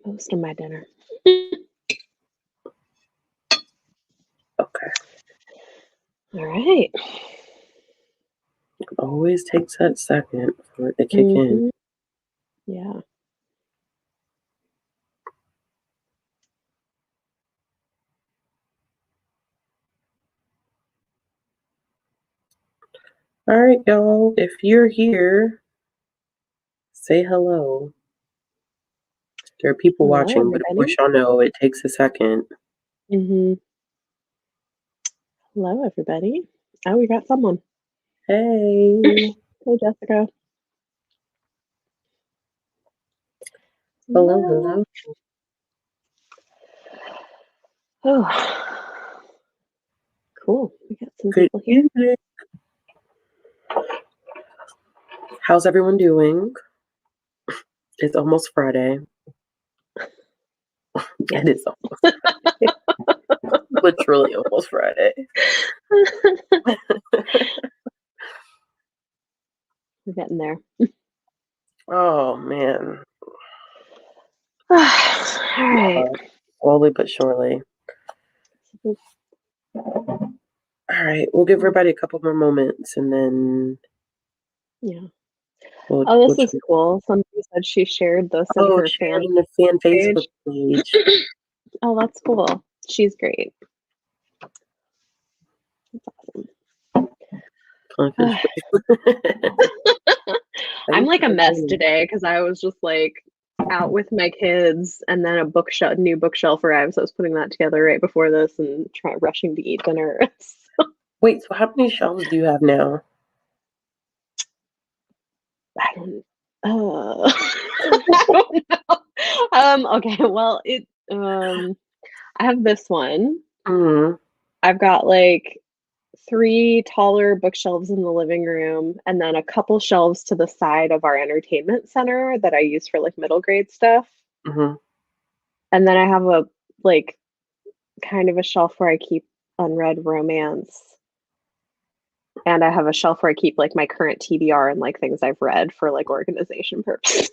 most of my dinner. Okay. All right. It always takes that second for it to kick in. Yeah. All right, y'all. If you're here, say hello. There are people Hello, watching, but of everybody. course, y'all know it takes a second. Hello, everybody. Oh, we got someone. Hey. Hey, Jessica. Hello. Oh, cool. We got some Good people here. evening. How's everyone doing? It's almost Friday. Yes. It is almost Friday. Literally almost Friday. We're getting there. Oh, man. All right. Slowly but surely. All right. We'll give everybody a couple more moments and then. Yeah. We'll This is cool. Somebody said she shared this in her fan sharing the fan Facebook page. Oh, that's cool. She's great. That's awesome. I'm like a mess today because I was just like out with my kids, and then a new bookshelf arrived, so I was putting that together right before this and rushing to eat dinner. Wait, so how many shelves do you have now? I don't know. Okay, well, I have this one. Mm-hmm. I've got like 3 taller bookshelves in the living room, and then a couple shelves to the side of our entertainment center that I use for like middle grade stuff. Mm-hmm. And then I have a like kind of a shelf where I keep unread romance. And I have a shelf where I keep like my current TBR and like things I've read for like organization purposes.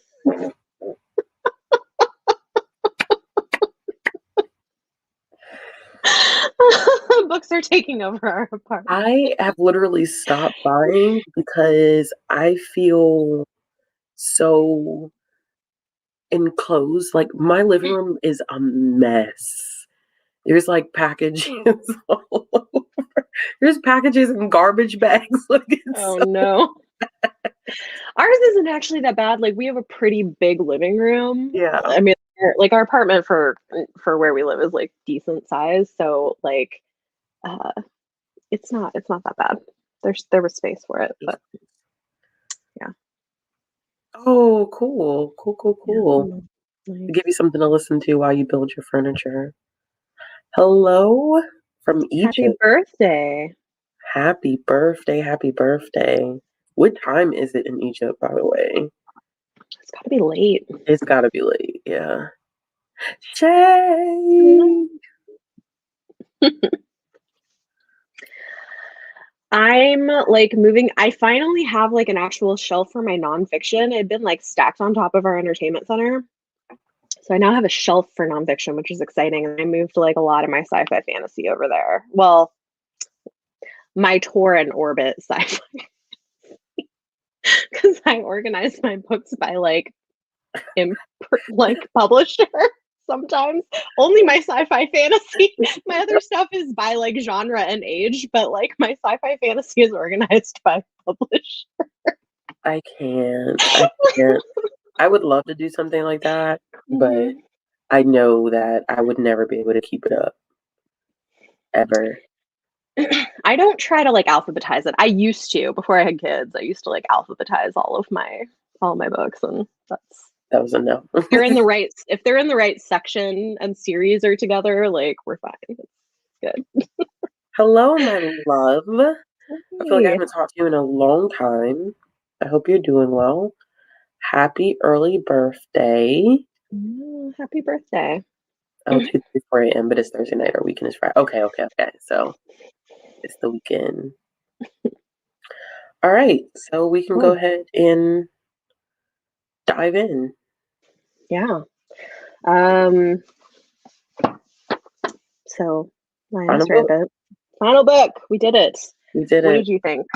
Books are taking over our apartment. I have literally stopped buying because I feel so enclosed. Like my living room is a mess. There's like packages all over. There's packages and garbage bags. Like Oh no. Ours isn't actually that bad. Like we have a pretty big living room. Yeah. I mean, like our apartment for where we live is like decent size. So like it's not that bad. There was space for it, but yeah. Oh, cool. Cool. Yeah, nice. To give you something to listen to while you build your furniture. Hello from Egypt. Happy birthday. Happy birthday. What time is it in Egypt, by the way? It's got to be late. It's got to be late, yeah. Shay! I'm like moving. I finally have like an actual shelf for my nonfiction. It had been like stacked on top of our entertainment center. So I now have a shelf for nonfiction, which is exciting. And I moved like a lot of my sci-fi fantasy over there. Well, my tour and orbit sci-fi. Because I organize my books by like publisher sometimes. Only my sci-fi fantasy. My other stuff is by like genre and age, but like my sci-fi fantasy is organized by publisher. I can't. I would love to do something like that, but I know that I would never be able to keep it up. Ever. I don't try to like alphabetize it. I used to before I had kids. I used to like alphabetize all my books, and that was enough. if they're in the right section and series are together, like we're fine. It's good. Hello, my love. I feel like I haven't talked to you in a long time. I hope you're doing well. Happy early birthday. Happy birthday. Oh, 2:34 a.m., but it's Thursday night. Our weekend is Friday. Okay. So it's the weekend. All right. So we can go ahead and dive in. Yeah. Um, so Final Lioness book. Rampant. Final book. We did it. We did What it. did you think?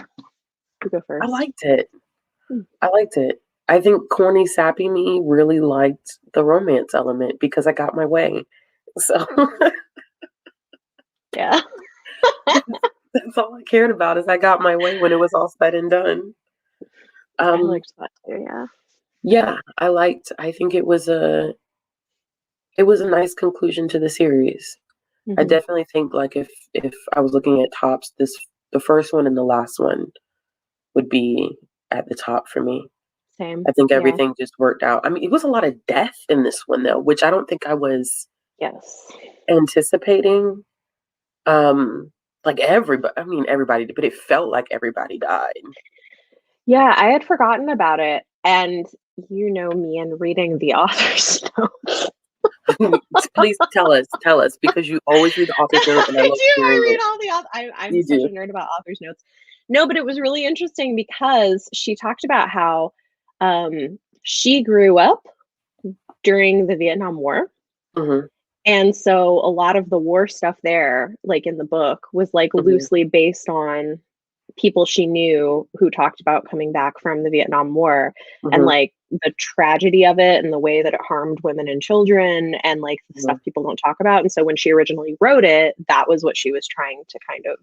You go I first. liked it. I liked it. I think corny sappy me really liked the romance element because I got my way. So Yeah. that's all I cared about is I got my way when it was all said and done. I Um, liked that too, yeah. yeah, I think it was a nice conclusion to the series. I Hmm. definitely think like if I was looking at tops, the first one and the last one would be at the top for me. Same. I think Yeah. everything just worked out. I mean, it was a lot of death in this one though, which I don't think I was Yes. anticipating. Um, like everybody, I mean everybody, but it felt like everybody died. Yeah, I had forgotten about it. And you know me and reading the author's notes. Please tell us, because you always read the author's note, and I I love do. I hearing read it. all the I'm You such do. a nerd about author's notes. No, but it was really interesting because she talked about how she grew up during the Vietnam War. Hmm. And so a lot of the war stuff there, like in the book, was like Hmm. loosely based on people she knew who talked about coming back from the Vietnam War and Hmm. like the tragedy of it and the way that it harmed women and children and like the Hmm. stuff people don't talk about. And so when she originally wrote it, that was what she was trying to kind of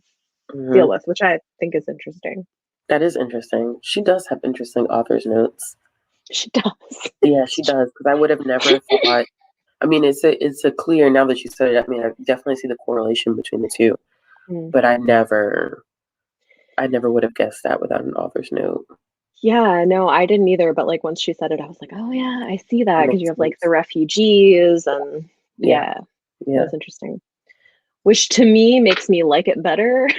deal Hmm. with, which I think is interesting. That is interesting. She does have interesting author's notes. She does. Yeah, she does. Because I would have never thought. I mean, it's a clear now that you said it. I mean, I definitely see the correlation between the two. Mm. But I never would have guessed that without an author's note. Yeah, no, I didn't either. But like once she said it, I was like, oh yeah, I see It that because you makes have like the sense. refugees and Yeah, yeah, that yeah. was interesting. Which to me makes me like it better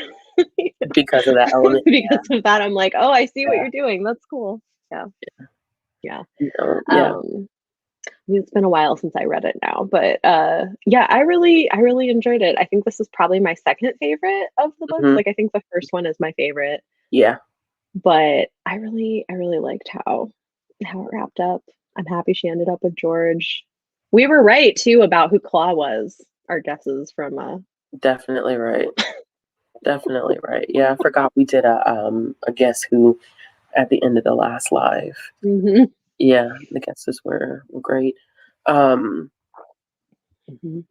Because of that element. because of that. I'm like, oh, I see what Yeah, you're doing. That's cool. Yeah, yeah. yeah. I mean, it's been a while since I read it now, but yeah, I really enjoyed it. I think this is probably my second favorite of the books. Hmm. Like I think the first one is my favorite, Yeah, but I really liked how it wrapped up. I'm happy she ended up with George. We were right too about who Claw was. Our guesses from definitely right. Definitely right. Yeah, I forgot we did a Guess Who at the end of the last live. mhm, Yeah, the guesses were great. Um, mhm.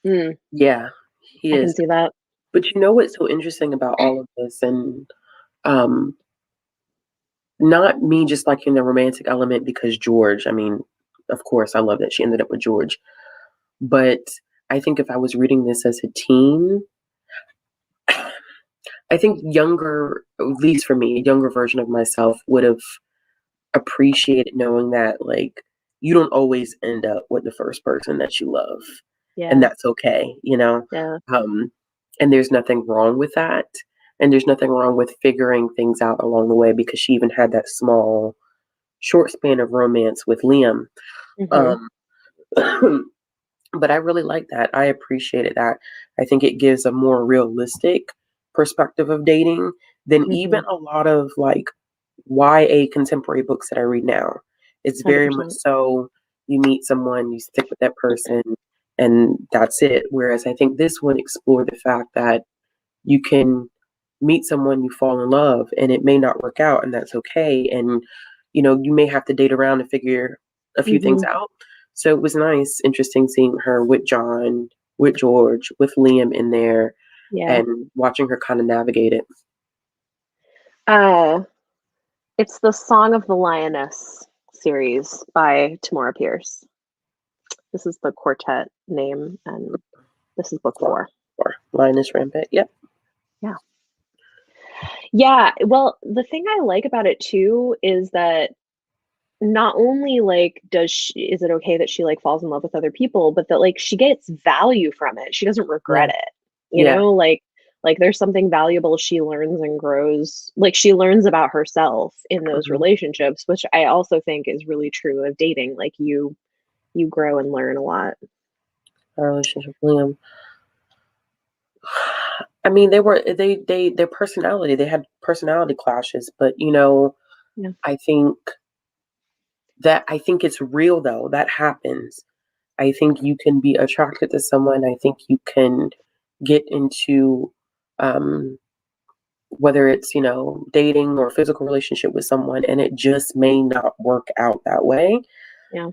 Mm, yeah, he I can is. see that. But you know what's so interesting about all of this, and um, not me just liking the romantic element because George. I mean, of course, I love that she ended up with George. But I think if I was reading this as a teen, I think younger, at least for me, a younger version of myself would have appreciated knowing that like you don't always end up with the first person that you love, and Yeah, that's okay, you know. yeah. Um, and there's nothing wrong with that, and there's nothing wrong with figuring things out along the way because she even had that small, short span of romance with Liam. Mhm, Um, but I really like that. I appreciated that. I think it gives a more realistic perspective of dating than even mhm, a lot of like YA contemporary books that I read now. It's very much 100%. so you meet someone, you stick with that person, and that's it. Whereas I think this one explored the fact that you can meet someone, you fall in love, and it may not work out, and that's okay. And you may have to date around to figure a few things Mhm, out. So it was nice, interesting seeing her with John, with George, with Liam in there, yeah. and watching her kind of navigate it. Uh, it's the Song of the Lioness series by Tamora Pierce. This is the quartet name, and this is book Or, 4. or Lioness Rampant. Yep. Yeah. Yeah, well, the thing I like about it too is that not only like is it okay that she like falls in love with other people, but that like she gets value from it. She doesn't Yeah. regret it. You Yeah. know, like there's something valuable she learns and grows. Like she learns about herself in those Hmm. relationships, which I also think is really true of dating. Like you grow and learn a lot. Our relationship with Liam. I mean, their personality. They had personality clashes, but Yeah. I think That I think it's real though. That happens. I think you can be attracted to someone. I think you can get into um, whether it's, dating or physical relationship with someone, and it just may not work out that way. Yeah.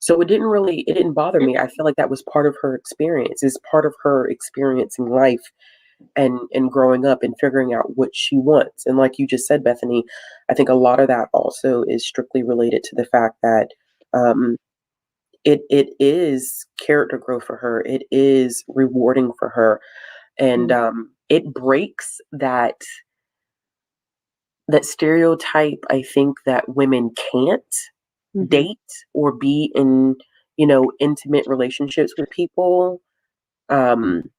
So it didn't bother me. I feel like that was part of her experience. It's part of her experiencing life and growing up and figuring out what she wants. And like you just said, Bethany, I think a lot of that also is strictly related to the fact that um, it is character growth for her. It is rewarding for her, and Mhm. it breaks that stereotype. I think that women can't Mhm. date or be in intimate relationships with people, um,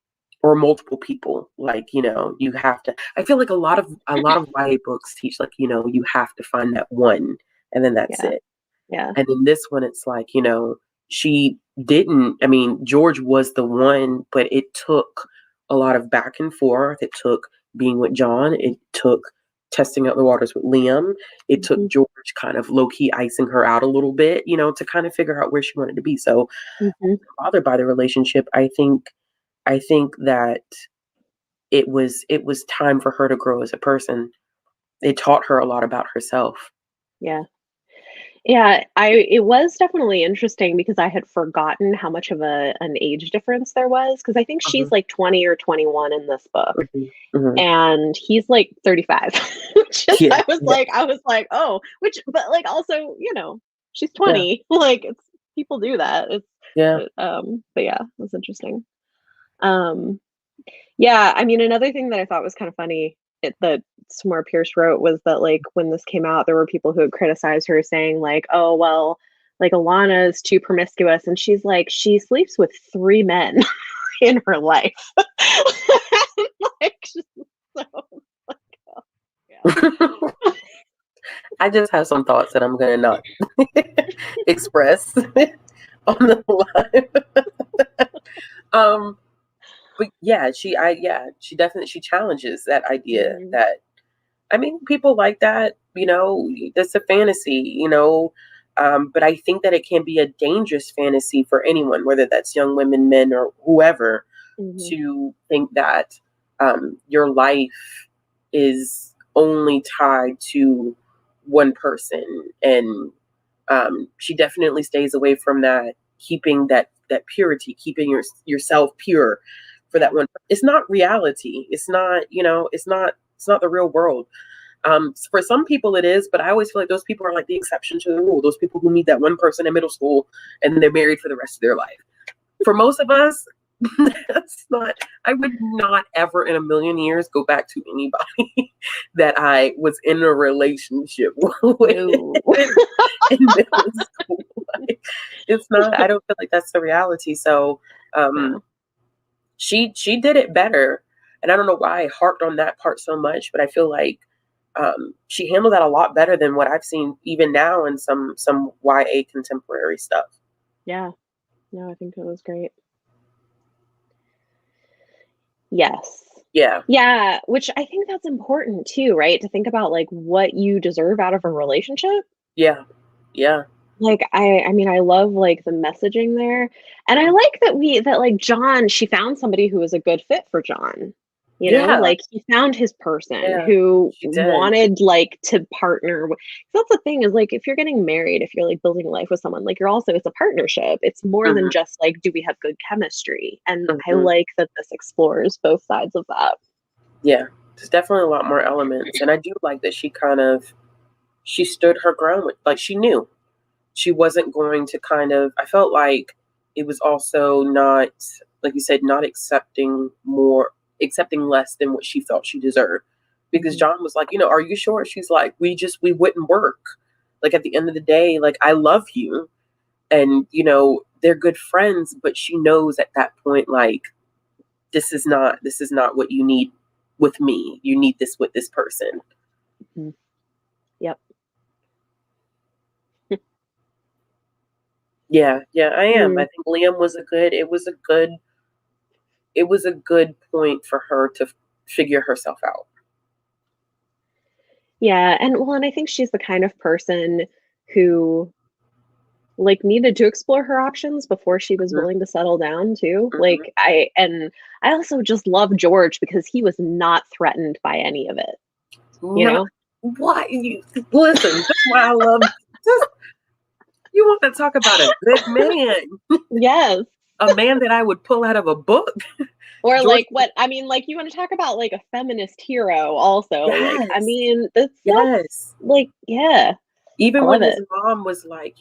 or multiple people. Like you have to. I feel like a lot of YA books teach like you have to find that one, and then that's Yeah. it. Yeah. And in this one, it's like, she didn't, I mean, George was the one, but it took a lot of back and forth. It took being with John. It took testing out the waters with Liam. It took Mhm. George kind of low key icing her out a little bit, to kind of figure out where she wanted to be. So Mhm. bothered by the relationship. I think that it was time for her to grow as a person. It taught her a lot about herself. Yeah. Yeah, it was definitely interesting because I had forgotten how much of an age difference there was, because I think she's Mhm, like 20 or 21 in this book, mhm, mhm. and he's like 35. Just Yeah, yeah, I was like, "Oh," which but like also, she's yeah, 20. Like it's people do that. yeah. But yeah, it was interesting. Um Yeah, I mean, another thing that I thought was kind of funny that Samora Pierce wrote was that, like, when this came out, there were people who had criticized her saying, like, "Oh, well, like, Alana is too promiscuous," and she's like, "She sleeps with 3 men in her life." Like, she's so like, oh, yeah. I just have some thoughts that I'm gonna not express on the live. Um, but she definitely she challenges that idea Mhm, that I mean people like that, that's a fantasy, but I think that it can be a dangerous fantasy for anyone, whether that's young women, men, or whoever, mhm, to think that your life is only tied to one person. And she definitely stays away from that, keeping that purity, keeping yourself pure for yeah, that one. It's not reality. It's not, it's not the real world. For some people it is, but I always feel like those people are like the exception to the rule. Those people who meet that one person in middle school and then they're married for the rest of their life. For most of us, that's not. I would not ever in a million years go back to anybody that I was in a relationship with no. in middle school. Like, it's not. I don't feel like that's the reality. So, um, No. she did it better, and I don't know why I harped on that part so much, but I feel like she handled that a lot better than what I've seen even now in some YA contemporary stuff. Yeah. No, I think it was great. Yes. Yeah, Yeah, which I think that's important too, right? To think about, like, what you deserve out of a relationship. yeah, yeah, Like, I mean, I love, like, the messaging there, and I like that, like, John she found somebody who was a good fit for John, yeah, like, he found his person yeah. who She did. wanted, like, to partner with. That's the thing is, like, if you're getting married, if you're, like, building a life with someone, like, you're also it's a partnership. It's more than Mhm, just, like, do we have good chemistry? And I mhm. like that this explores both sides of that. Yeah, there's definitely a lot more elements, and I do like that she stood her ground with like, she knew. She wasn't going to kind of I felt like it was also not, like you said, not accepting less than what she felt she deserved. Because Mhm, John was like, "Are you sure?" She's like, we wouldn't work. Like, at the end of the day, like, I love you, and, they're good friends, but she knows at that point, like, this is not what you need with me. You need this with this person. mhm. Yep. Yeah, yeah, I am. I Mm. think Liam was a good it was a good point for her to figure herself out. Yeah, and I think she's the kind of person who like needed to explore her options before she was Mhm, willing to settle down too. mhm. Like I also just love George because he was not threatened by any of it, you No, know? why you listen, that's why I love just you wanna talk about a good man, Yes. a man that I would pull out of a book. Or George like what I mean, like you want to talk about like a feminist hero also. Like I yes, mean, that's yes. like yeah, I Even love when his it. mom was like,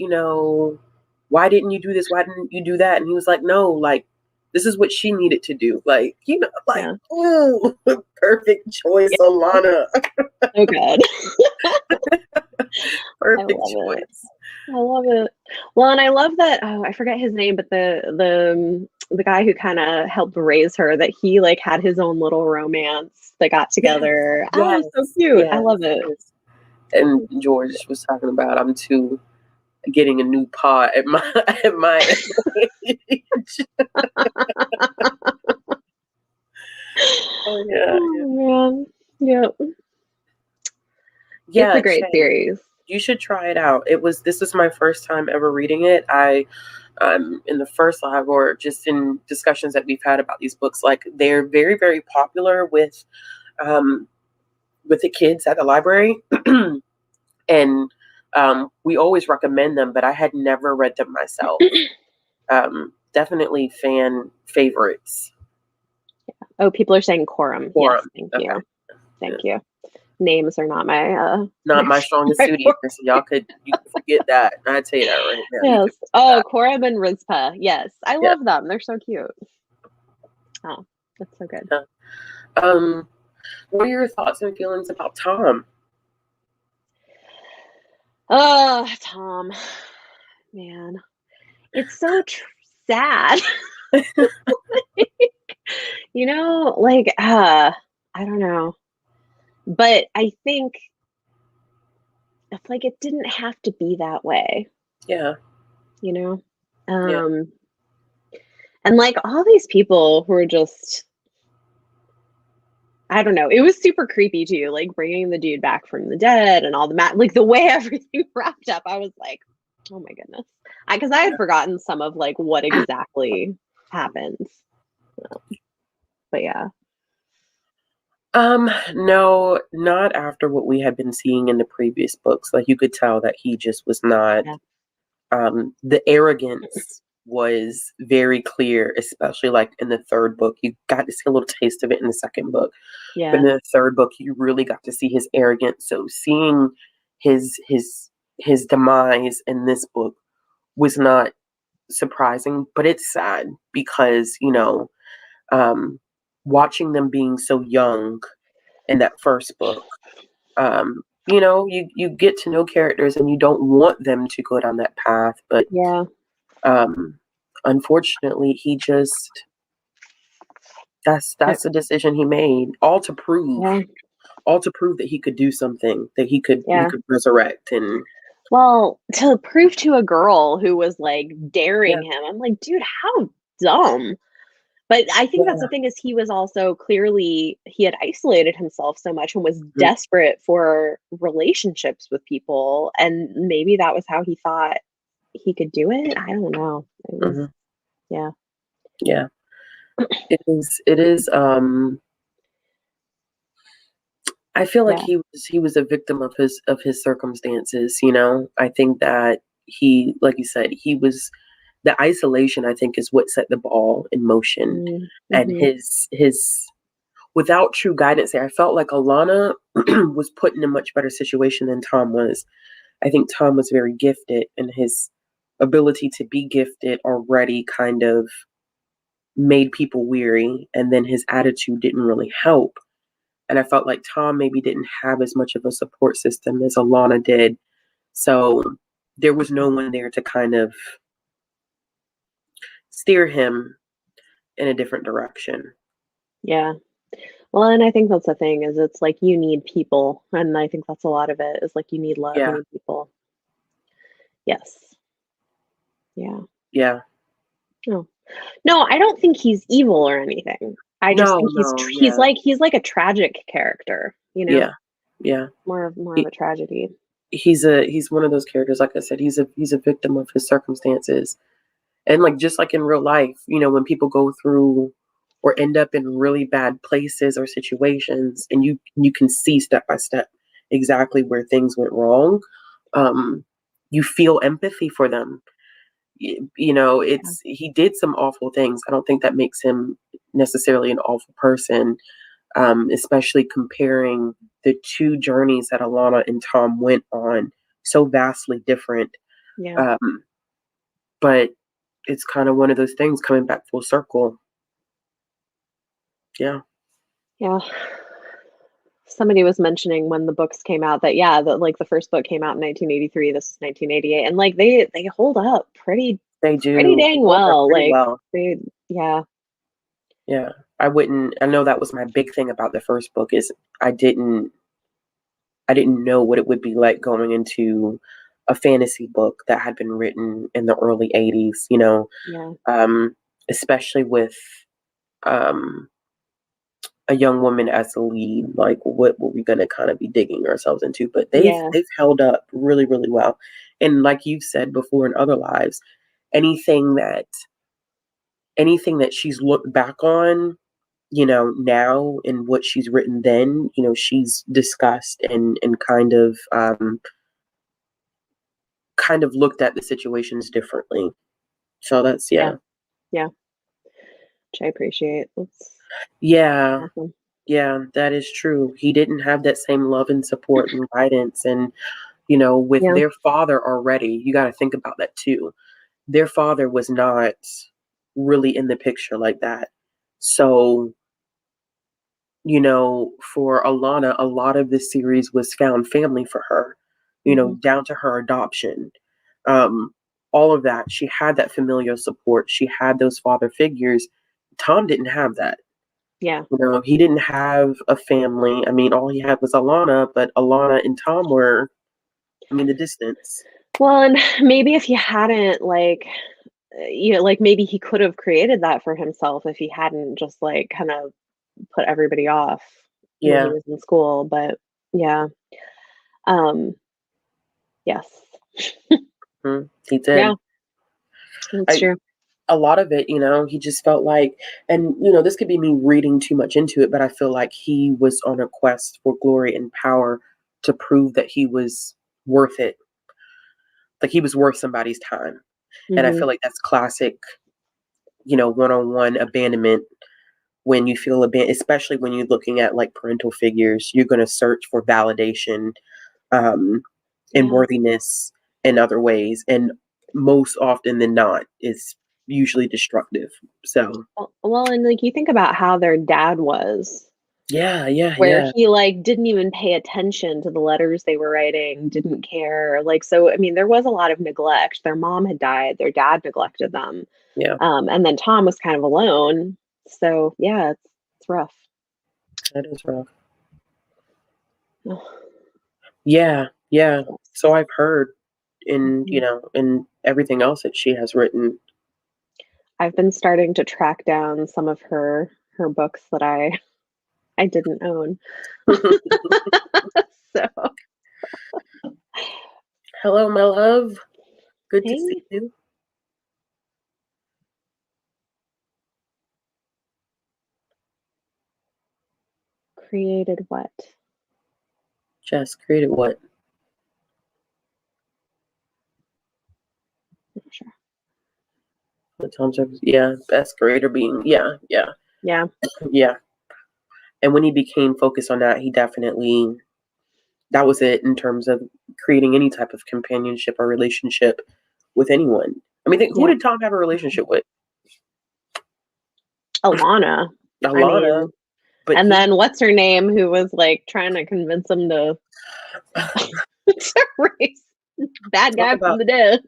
"Why didn't you do this? Why didn't you do that?" And he was like, "No, like, this is what she needed to do." Like, like, Yeah. ooh, perfect choice, Yeah. Alana. So good. I Perfect love it. choice. I love it. Well, and I love that I forget his name, but the guy who kind of helped raise her, that he like had his own little romance. They got Yes, together. Oh, it was so yes, cute. I yes, love it. yes. And George was talking about, "I'm too getting a new pot at my at my age." Oh, yeah, yeah. Oh man. Yep. It's a Yeah, great Shay, series. you should try it out. This is my first time ever reading it. In the first live or just in discussions that we've had about these books, like they're very, very popular um with the kids at the library. And we always recommend them, but I had never read them myself. Definitely fan favorites Oh, people are saying quorum. for Yes, them. thank Okay. you. Yeah. Thank you. Names are not my Not my strongest my suit forte. either. So you can forget that. I tell you that right now. You Yes. can forget Oh, that. Koreb and Rizpah. Yes. I Yeah. love them. They're so cute. Oh, that's so good. Yeah. Um, what are your thoughts and feelings about Tom? Oh, Tom. Man. It's so sad. Like I don't know. But I think it's like it didn't have to be that way, Yeah. you know? Yeah. Um and like all these people who are just I don't know. It was super creepy too, like bringing the dude back from the dead and all the like the way everything wrapped up. I was like, "Oh my goodness." Because I had forgotten some of like what exactly happens. But yeah. No, not after what we had been seeing in the previous books. Like you could tell that he just was not Yeah. the arrogance was very clear, especially like in the third book. You got to see a little taste of it in the second book. But in Yeah. the third book, you really got to see his arrogance. So seeing his his his demise in this book was not surprising, but it's sad because, um, watching them being so young in that first book, you get to know characters and you don't want them to go down that path, but Yeah. um, unfortunately, he just Yeah. that's the decision he made, Yeah. all to prove that he could do something, that he Yeah. could resurrect, and Well, to prove to a girl who was like yeah, daring him, I'm like, dude, how dumb. But I think that's the yeah, thing is he was also clearly he had isolated himself so much and was mhm, desperate for relationships with people, and maybe that was how he thought he could do it. I don't know. It was mhm, yeah. yeah. It is. I feel like Yeah. he was a victim of his circumstances. I think that like you said, he was the isolation. I think is what set the ball in motion, Mm, and mhm. his without true guidance there. I felt like Alana was put in a much better situation than Tom was. I think Tom was very gifted, and his ability to be gifted already kind of made people weary, and then his attitude didn't really help. And I felt like Tom maybe didn't have as much of a support system as Alana did. So there was no one there to kind of steer him in a different direction. Yeah. Well, and I think that's the thing is it's like you need people, and I think that's a lot of it is like you need love, you Yeah, need people. Yes. Yeah. yeah. No. No, I don't think he's evil or anything. I just No, think no, yeah, he's like a tragic character, yeah, yeah. more of He a tragedy. he's one of those characters, like I said, he's a victim of his circumstances. And like just like in real life, when people go through or end up in really bad places or situations, and you can see step by step exactly where things went wrong, you feel empathy for them. Yeah. He did some awful things. I don't think that makes him necessarily an awful person, especially comparing the two journeys that Alana and Tom went on, so vastly different. Yeah. Um, but it's kind of one of those things coming back full circle. Yeah. Yeah. Somebody was mentioning when the books came out that, yeah, that like the first book came out in 1983, this is 1988, and like they hold up They pretty do. They dang hold up well. pretty Like well. they, yeah, Yeah. I know that was my big thing about the first book is I didn't I didn't know what it would be like going into a fantasy book that had been written in the early 80s, yeah, um, especially with um, a young woman as the lead. Like, what were we going to kind of be digging ourselves into? But yeah, they've held up really, really well. And like you've said before in other lives, anything that anything that she's looked back on, now and what she's written then, she's discussed and kind of looked at the situations differently. So that's yeah, yeah. yeah, which I appreciate. That's Yeah. awesome. Yeah, that is true. He didn't have that same love and support and guidance. And, with Yeah, their father already, you got to think about that too. Their father was not really in the picture like that. So, for Alana, a lot of this series was found family for her, hmm, down to her adoption. Um, all of that. She had that familial support. She had those father figures. Tom didn't have that. yeah. He didn't have a family. I mean, all he had was Alana, but Alana and Tom were, the distance. Well, and maybe if you hadn't like, like maybe he could have created that for himself if he hadn't just like kind of put everybody off when he Yeah, was in school. But yeah, um, yes, he yeah, did. that's I true. A lot of it, he just felt like, and this could be me reading too much into it, but I feel like he was on a quest for glory and power to prove that he was worth it. Like he was worth somebody's time. And I Hmm. feel like that's classic, one-on-one abandonment when you feel abandoned, especially when you're looking at like parental figures, you're going to search for validation, um, and Yeah. worthiness in other ways. And most often than not, it's usually destructive. So, Well, and like you think about how their dad was, yeah, yeah, where yeah, he like didn't even pay attention to the letters they were writing, didn't care. Like, so I mean, there was a lot of neglect. Their mom had died, their dad neglected them. yeah, And then Tom was kind of alone. So yeah, it's rough. that is rough. Ugh, Yeah, yeah. So sucks. I've heard in, Mhm. in everything else that she has written. I've been starting to track down some of her books that I didn't own. So Hello, my love. Good to see hey, you. created what? Jess created what? Not sure. The Tom Service. Yeah, best creator being. Yeah, yeah, Yeah, yeah. And when he became focused on that, he definitely that was it in terms of creating any type of companionship or relationship with anyone. I mean, who yeah. did Tom have a relationship with? Alana. I Alana, mean, but and he then what's her name who was like trying to convince him to to raise bad talk guy from about the dead.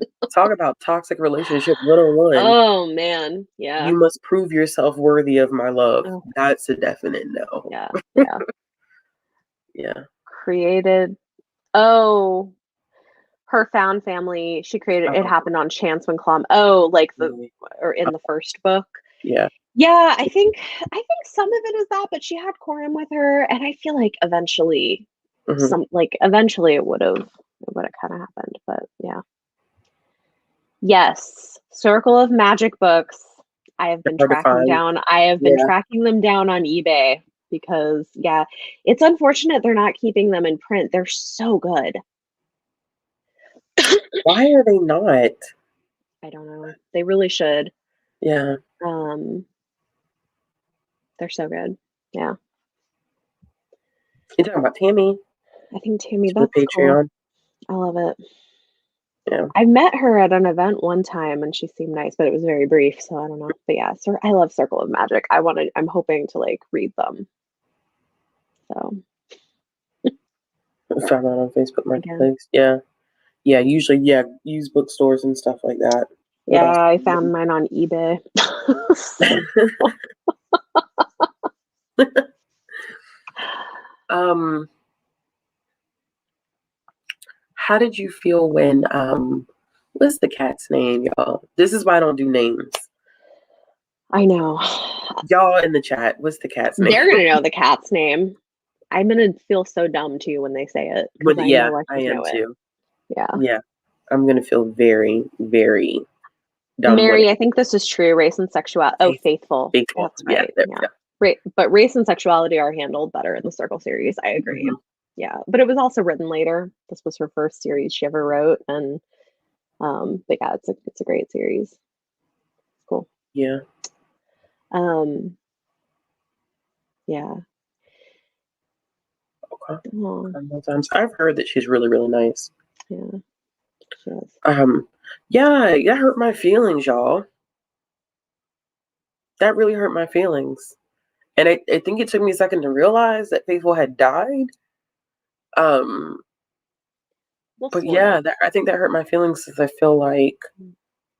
toxic relationship 101. Oh man, yeah. You must prove yourself worthy of my love. Oh That's a definite no. yeah, yeah. Yeah. Created. Oh, her found family. She created. It Oh, happened on chance when Clom. Oh, like the really? or in the first book. Yeah. Yeah, I think some of it is that, but she had Coram with her, and I feel like eventually Hmm. eventually it what it kind of happened, but yeah. Yes, Circle of Magic books. I have been Hard to tracking find. down. I have been Yeah. tracking them down on eBay because, yeah, it's unfortunate they're not keeping them in print. They're so good. Why are they not? I don't know. They really should. Yeah. Um, they're so good. Yeah, You talking about Tammy? I think Tammy, With that's cool. Patreon? I love it. Yeah. I met her at an event one time and she seemed nice, but it was very brief, so I don't know. But yeah, I love Circle of Magic. I'm hoping to like read them. So Found out on Facebook again. Marketplace. Yeah. Yeah, usually, yeah, used bookstores and stuff like that would Yeah, also I be found mine on eBay. Um, how did you feel when what's the cat's name, y'all? This is why I don't do names. I know. Y'all in the chat, what's the cat's name? They're gonna know the cat's name. I'm gonna feel so dumb too when they say it because I Yeah, know I I should am know it. too. Yeah. Yeah. I'm gonna feel very, very dumb when Mary, it I think this is true. Race and sexuality. Oh, Faithful. faithful. That's Yeah, right. there Yeah. we go. But race and sexuality are handled better in the Circle series. I agree. Mhm. Yeah. But it was also written later. This was her first series she ever wrote. And but yeah, it's a great series. Cool. Yeah. Um, yeah. Okay. Oh, Sometimes I've heard that she's really, really nice. yeah. She is. Yeah, that hurt my feelings, y'all. That really hurt my feelings. And I think it took me a second to realize that Faithful had died. Um, Well, but spoiler. yeah, I think that hurt my feelings because I feel like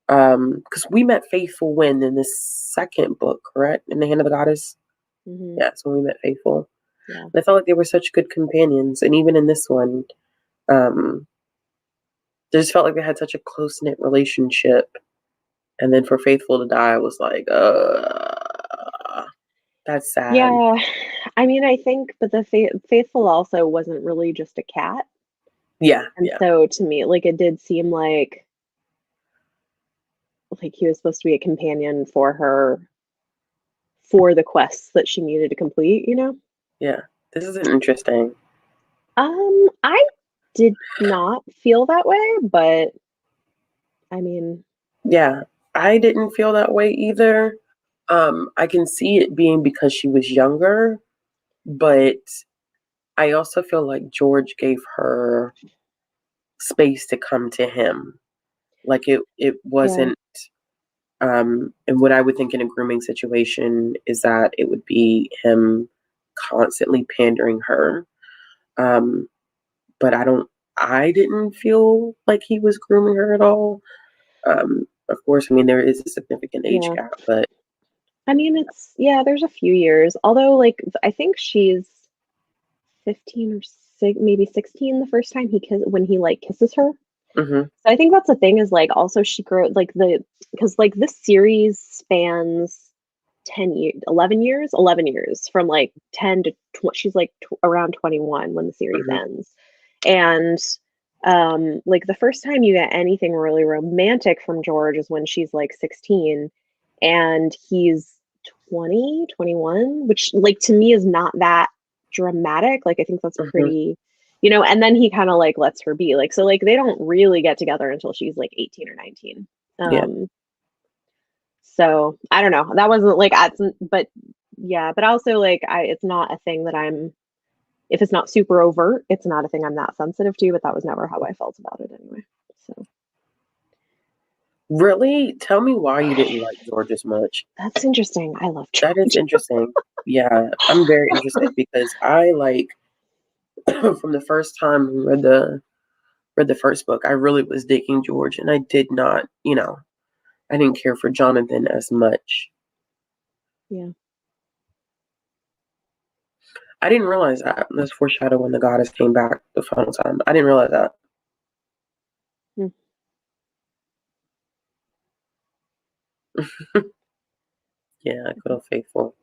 because we met Faithful when in the second book, correct? In the Hand of the Goddess. Mm-hmm. Yeah, that's when we met Faithful. Yeah. And I felt like they were such good companions, and even in this one, um, they just felt like they had such a close knit relationship. And then for Faithful to die was like, that's sad. Yeah. I mean, I think, but the Faithful also wasn't really just a cat. Yeah, And yeah, so to me, like it did seem like he was supposed to be a companion for her for the quests that she needed to complete, you know? yeah. This is interesting. I did not feel that way, but I mean, Yeah, I didn't feel that way either. I can see it being because she was younger, but I also feel like George gave her space to come to him. Like it yeah. wasn't and what I would think in a grooming situation is that it would be him constantly pandering her. Um, but I didn't feel like he was grooming her at all. Of course, I mean there is a significant age Yeah. gap, but I mean, yeah, there's a few years. Although like I think she's 15 or maybe 16 the first time when he like kisses her. mhm, So I think that's the thing is like also she grew like because like this series spans 10 years, 11 years from like 10 to she's like around 21 when the series mhm, ends. And like the first time you get anything really romantic from George is when she's like 16 and he's 20, 21, which like to me is not that dramatic. Like I think that's mhm, pretty, and then he kind of like lets her be like, so like they don't really get together until she's like 18 or 19. yeah. So I don't know. That wasn't like, but yeah, but also like it's not a thing that if it's not super overt, it's not a thing I'm that sensitive to, but that was never how I felt about it anyway. So Really? Tell me why you didn't like George as much. that's interesting. I love That is George. interesting. Yeah, I'm very interested because I like from the first time we read the first book, I really was digging George, and I did not, I didn't care for Jonathan as much. Yeah. I didn't realize that. That's foreshadow when the goddess came back the final time. I didn't realize that. Hmm. Yeah, good old faithful.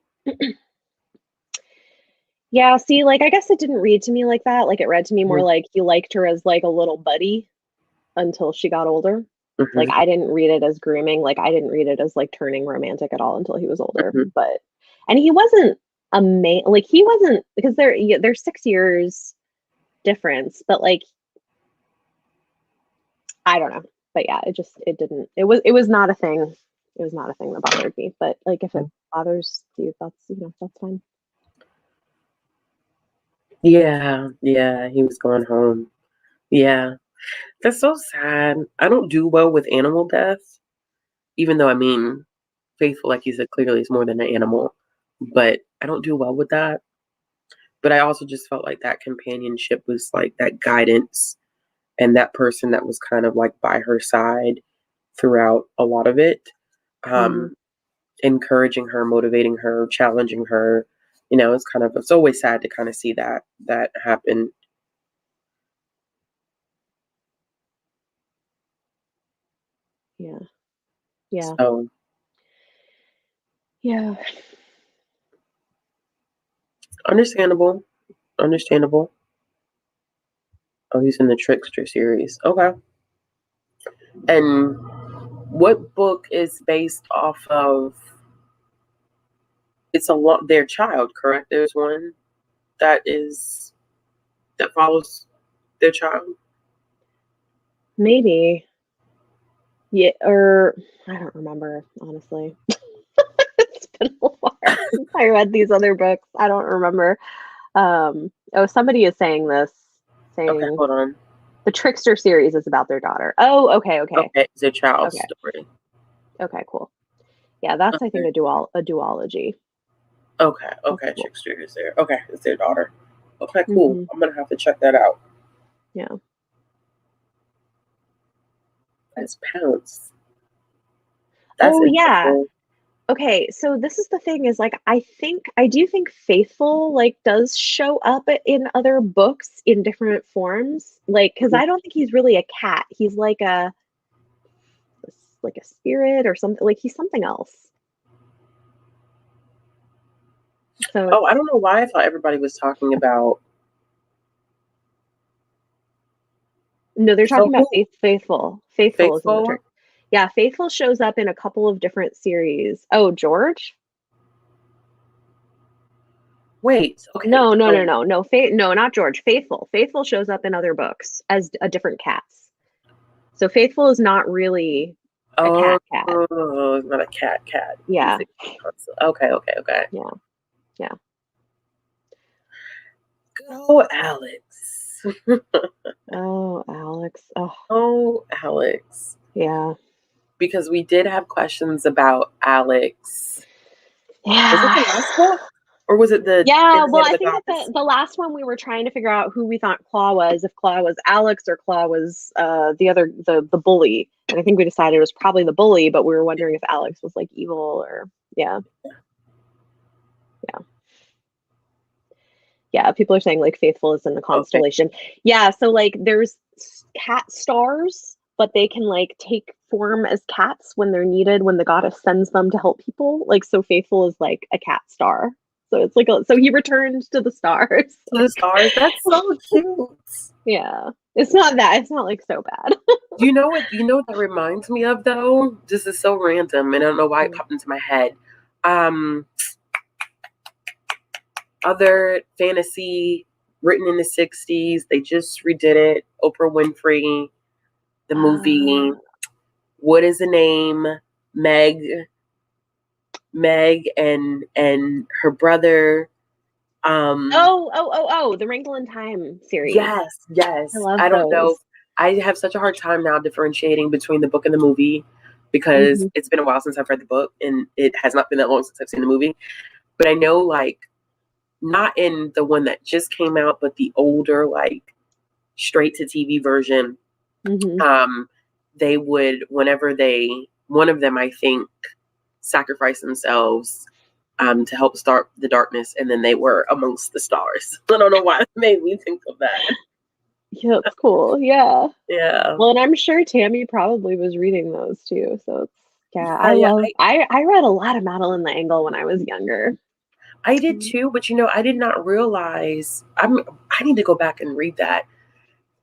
Yeah, see, like, I guess it didn't read to me like that. Like, it read to me more Mhm, like he liked her as like a little buddy until she got older. Like, mhm, I didn't read it as grooming. Like, I didn't read it as like turning romantic at all until he was older. mhm. But and he wasn't like he wasn't because they're 6 years difference, but like I don't know. But yeah, it didn't it was not a thing. It was not a thing that bothered me. But like if it bothers you, that's fine. Yeah, yeah, he was going home. Yeah, that's so sad. I don't do well with animal death, even though, I mean, Faithful, like you said, clearly is more than an animal, but I don't do well with that. But I also just felt like that companionship was like that guidance and that person that was kind of like by her side throughout a lot of it, Mhm. um, encouraging her, motivating her, challenging her. It's always sad to kind of see that happen. Yeah. Yeah. So Yeah. understandable, understandable. Oh, he's in the Trickster series. Okay. And what book is based off of? It's a lot. Their child, correct? There's one that is that follows their child. Maybe. Yeah, or I don't remember, honestly. It's been a while since I read these other books. I don't remember. Oh, somebody is saying this, Okay, saying hold on. the Trickster series is about their daughter. Oh, okay, okay, Okay, it's their child's okay, story. okay, cool. Yeah, that's I think Okay, a duology. okay, That's okay. cool. Trickster is there. Okay, it's their daughter. Okay, cool. Hmm. I'm gonna have to check that out. Yeah. That's Pounce. That's Oh, yeah. interesting. Okay, so this is the thing is like I do think Faithful like does show up in other books in different forms. Like cuz I don't think he's really a cat. He's like a spirit or something. Like he's something else. So Oh, I it's don't know why I thought everybody was talking about. no, they're So talking about who? Faithful. Faithful is in the Faithful? trick. Yeah, Faithful shows up in a couple of different series. Oh, George? Wait. Okay. No, no, no, So no, no. No, not George. Faithful. Faithful shows up in other books as a different cats. So Faithful is not really a oh, cat. it's not a cat. Cat. He's Yeah, a constant. Okay. Okay. Okay. yeah, yeah. Good old Alex. Oh, Alex. Oh, Oh, Alex. yeah. Because we did have questions about Alex. Was it Yeah. the last book? Or was it the Yeah, In the well, Hand of I the think that Goddess? the last one we were trying to figure out who we thought Claw was, if Claw was Alex or Claw was the bully. And I think we decided it was probably the bully, but we were wondering if Alex was like evil or yeah, yeah. Yeah, people are saying like Faithful is in the Okay. constellation. Yeah, so like there's cat stars, but they can like take form as cats when they're needed when the goddess sends them to help people. Like so Faithful is like a cat star. So it's like so he returned to the stars. To the stars. That's so cute. Yeah. It's not like so bad. You know what that reminds me of though? This is so random and I don't know why it Mm. popped into my head. Um Other fantasy written in the 60s. They just redid it. Oprah Winfrey, the movie. Uh, What is the name? Meg, Meg and her brother. the Wrinkle in Time series. Yes, I yes. love I don't know. those. I have such a hard time now differentiating between the book and the movie because Hmm. it's been a while since I've read the book and it has not been that long since I've seen the movie. But I know, like, not in the one that just came out, but the older, like, straight to TV version. Hmm. Um, they would, whenever one of them, I think, sacrificed themselves to help start the darkness, and then they were amongst the stars. I don't know why it made me think of that. Yeah, it's cool. Yeah. Yeah. Well, and I'm sure Tammy probably was reading those too. So it's yeah, Yeah, yeah. I read a lot of Madeline L'Engle when I was younger. I did too, but I did not realize. I need to go back and read that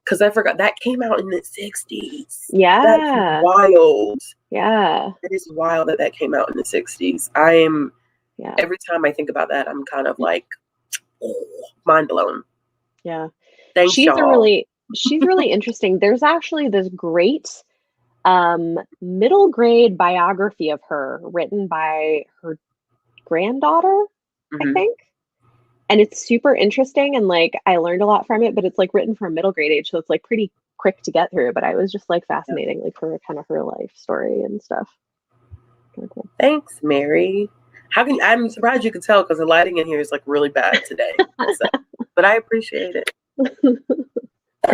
because I forgot that came out in the 60s. That's Yeah. wild. Yeah. It is wild that came out in the 60s. I am, Yeah. every time I think about that, I'm kind of like, oh, mind blown. Yeah. Thanks, y'all. She's really interesting. There's actually this great middle grade biography of her written by her granddaughter, I Hmm. think. And it's super interesting, and like I learned a lot from it, but it's like written for a middle grade age, so it's like pretty quick to get through. But I was just like Yeah. fascinating, like for kind of her life story and stuff. Kinda cool. Thanks, Mary. I'm surprised you could tell because the lighting in here is like really bad today. So, but I appreciate it.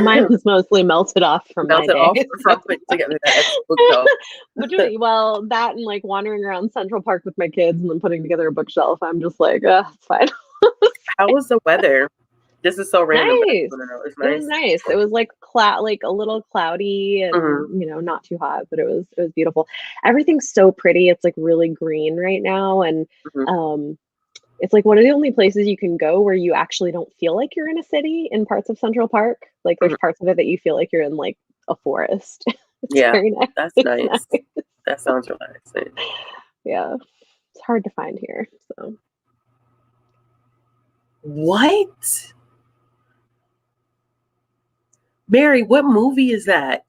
Mine was mostly melted off from my Melted day. off from putting together that extra bookshelf. Well, that and like wandering around Central Park with my kids and then putting together a bookshelf, I'm just like, it's fine. How was the weather? This is so random, but I just Nice. want to know. It's It was nice. nice. It was like like a little cloudy and Hmm. not too hot, but it was beautiful. Everything's so pretty. It's like really green right now, and Hmm. um it's like one of the only places you can go where you actually don't feel like you're in a city in parts of Central Park. Like Hmm. there's parts of it that you feel like you're in like a forest. It's Yeah, very nice. that's It's nice. nice. That sounds relaxing. Yeah. It's hard to find here. So What? Mary, what movie is that?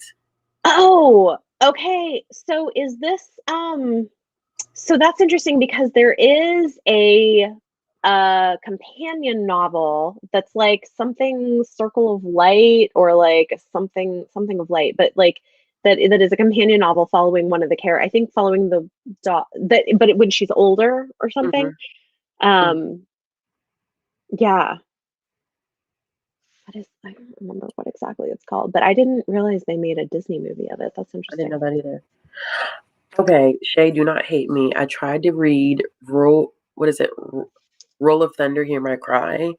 oh, okay. So is this so that's interesting because there is a companion novel that's like something Circle of Light or like something of light, but like that is a companion novel following one of the I think following the that but when she's older or something. Hmm. Hmm. Um yeah. What is I don't remember what exactly it's called, but I didn't realize they made a Disney movie of it. That's I didn't interesting. know that either. Okay, Shay, do not hate me. I tried to read what is it? Roll of Thunder, Hear My Cry.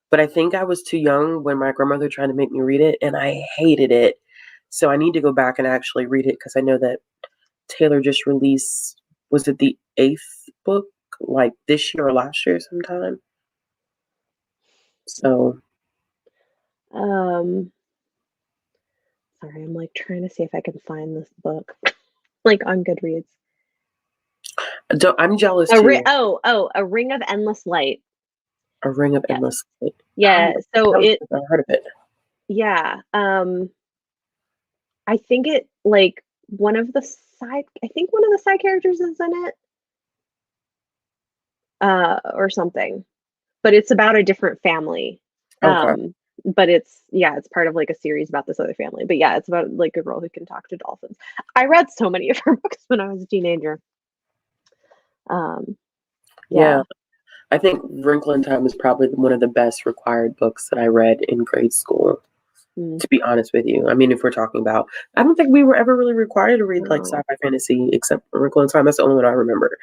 But I think I was too young when my grandmother tried to make me read it, and I hated it. So I need to go back and actually read it because I know that Taylor just released, was it the eighth book, like this year or last year sometime? So Um Sorry, I'm like trying to see if I can find this book like on Goodreads. I'm jealous too. A Ring of Endless Light. A Ring of Yeah. Endless Light. Yeah. So I heard of it. yeah. I think it like I think one of the side characters is in it, or something. But it's about a different family. Okay. But it's part of like a series about this other family. But yeah, it's about like a girl who can talk to dolphins. I read so many of her books when I was a teenager. Um, Yeah. yeah. I think Wrinkle in Time is probably one of the best required books that I read in grade school, Mm, to be honest with you. I mean, if we're talking about, I don't think we were ever really required to read like no. sci-fi fantasy except for Wrinkle in Time. That's the only one I remember.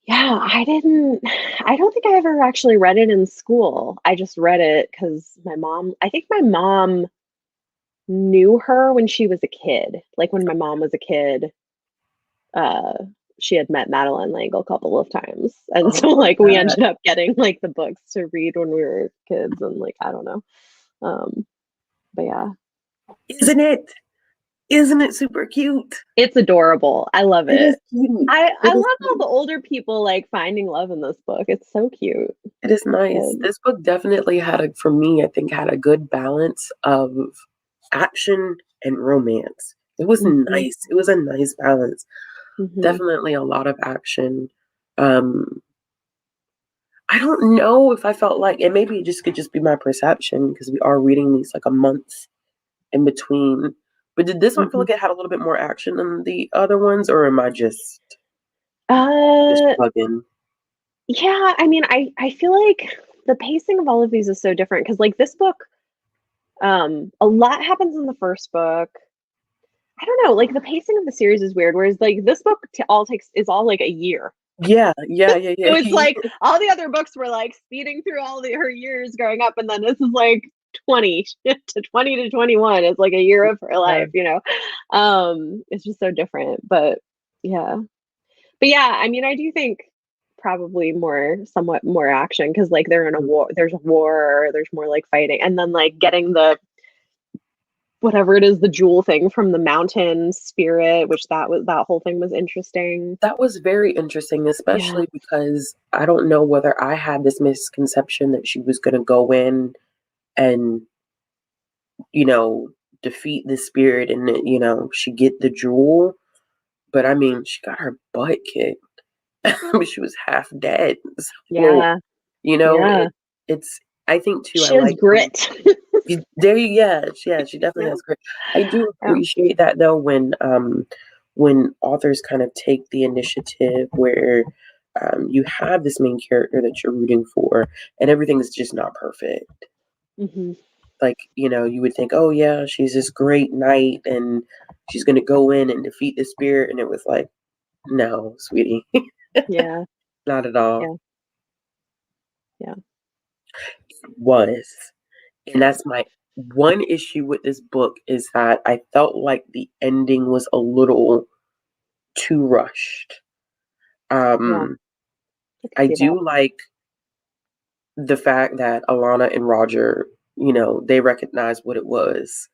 Yeah, I don't think I ever actually read it in school. I just read it because I think my mom knew her when she was a kid. Like when my mom was a kid, uh, she had met Madeline Langle a couple of times. And Oh so my like we God. ended up getting like the books to read when we were kids and like I don't know. But yeah, Isn't it? Isn't it super cute? it's adorable. I love It is it. cute. I It is love all cute. the older people like finding love in this book. It's so cute. It is nice. Good. This book definitely for me, I think had a good balance of action and romance. It was Hmm. nice. It was a nice balance. Hmm. Definitely a lot of action. Um, I don't know if I felt like, and maybe it just could just be my perception because we are reading these like a month in between. But did this one feel Hmm. like it had a little bit more action than the other ones, or am I just Uh, bugging? yeah, I mean, I feel like the pacing of all of these is so different because like this book, a lot happens in the first book. I don't know, like the pacing of the series is weird, whereas like this book is all like a year. Yeah, yeah, yeah, So yeah. it's like all the other books were like speeding through her years growing up, and then this is like 20 to 20 to 21. It's like a year of her Yeah. life. It's just so different. But yeah. But yeah, I mean, I do think probably somewhat more action because like they're in a war. There's a war. There's more like fighting, and then like getting the whatever it is, the jewel thing from the mountain spirit, which that whole thing was interesting. That was very interesting, Yeah. especially because I don't know whether I had this misconception that she was going to go in and, you know, defeat the spirit and, she get the jewel. But I mean, she got her butt kicked. I mean, she was half dead. So, Yeah. you know, Yeah. it's, I think too, I She has like when grit. yeah, she definitely Yeah. has great. I do Yeah. appreciate that though when authors kind of take the initiative where you have this main character that you're rooting for and everything is just not perfect. Hmm. Like, you would think, oh yeah, she's this great knight and she's gonna go in and defeat the spirit, and it was like, no, sweetie, Yeah. not at all. Yeah. Yeah. Was. And that's my one issue with this book is that I felt like the ending was a little too rushed. Yeah. Um, I could I see that. do like the fact that Alana and Roger, they recognize what it was.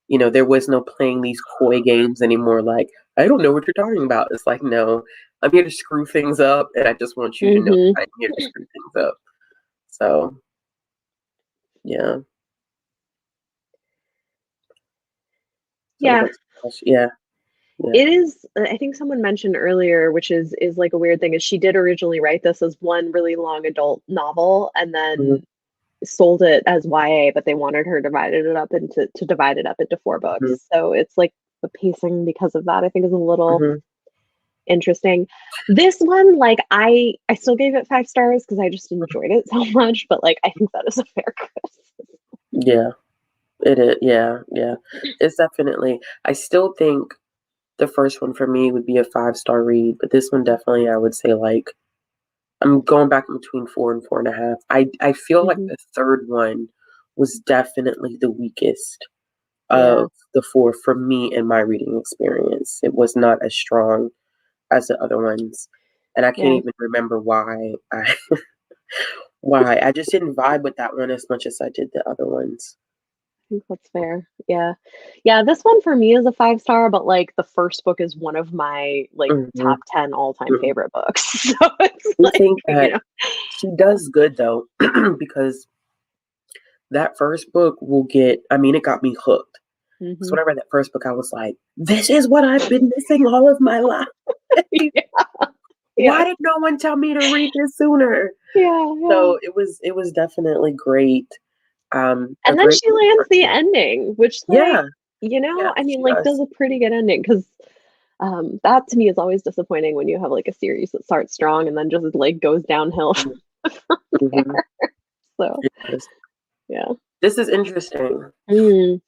There was no playing these coy games anymore. Like, I don't know what you're talking about. It's like, no, I'm here to screw things up, and I just want you to know Hmm. I'm here to screw things up. So, yeah. So Yeah. what's yeah, yeah. It is, I think someone mentioned earlier, which is like a weird thing, is she did originally write this as one really long adult novel and Mhm, then sold it as YA, but they wanted her divided it up into to divide it up into 4 mhm, books. So it's like the pacing because of that I think is a little mhm. interesting. This one, like I still gave it 5 stars because I just enjoyed it so much, but like I think that is a fair criticism. Yeah. It is, yeah, yeah. It's definitely I still think the first one for me would be a five-star read, but this one definitely I would say, like, I'm going back in between 4 and 4.5. I feel like Mhm. the third one was definitely the weakest Yeah. of the 4 for me in my reading experience. It was not as strong as the other ones, and I can't Yeah. even remember why I why. I just didn't vibe with that one as much as I did the other ones. Think that's fair. Yeah. Yeah, this one for me is a 5 star, but, like, the first book is one of my, like, Mhm, top 10 all-time mhm. favorite books. So it's I like, think that she does good though, because that first book will get I mean, it got me hooked. So Mhm. when I read that first book, I was like, "This is what I've been missing all of my life. Yeah, yeah, Why did no one tell me to read this sooner?" yeah, yeah. So it was definitely great, a And then great she lands the construction. ending, which, like, Yeah, I yes, mean, she like, does does. a pretty good ending 'cause, that to me is always disappointing when you have, like, a series that starts strong and then just, like, goes downhill Mhm, from mhm, there. So, it does. yeah. This is interesting. Mm.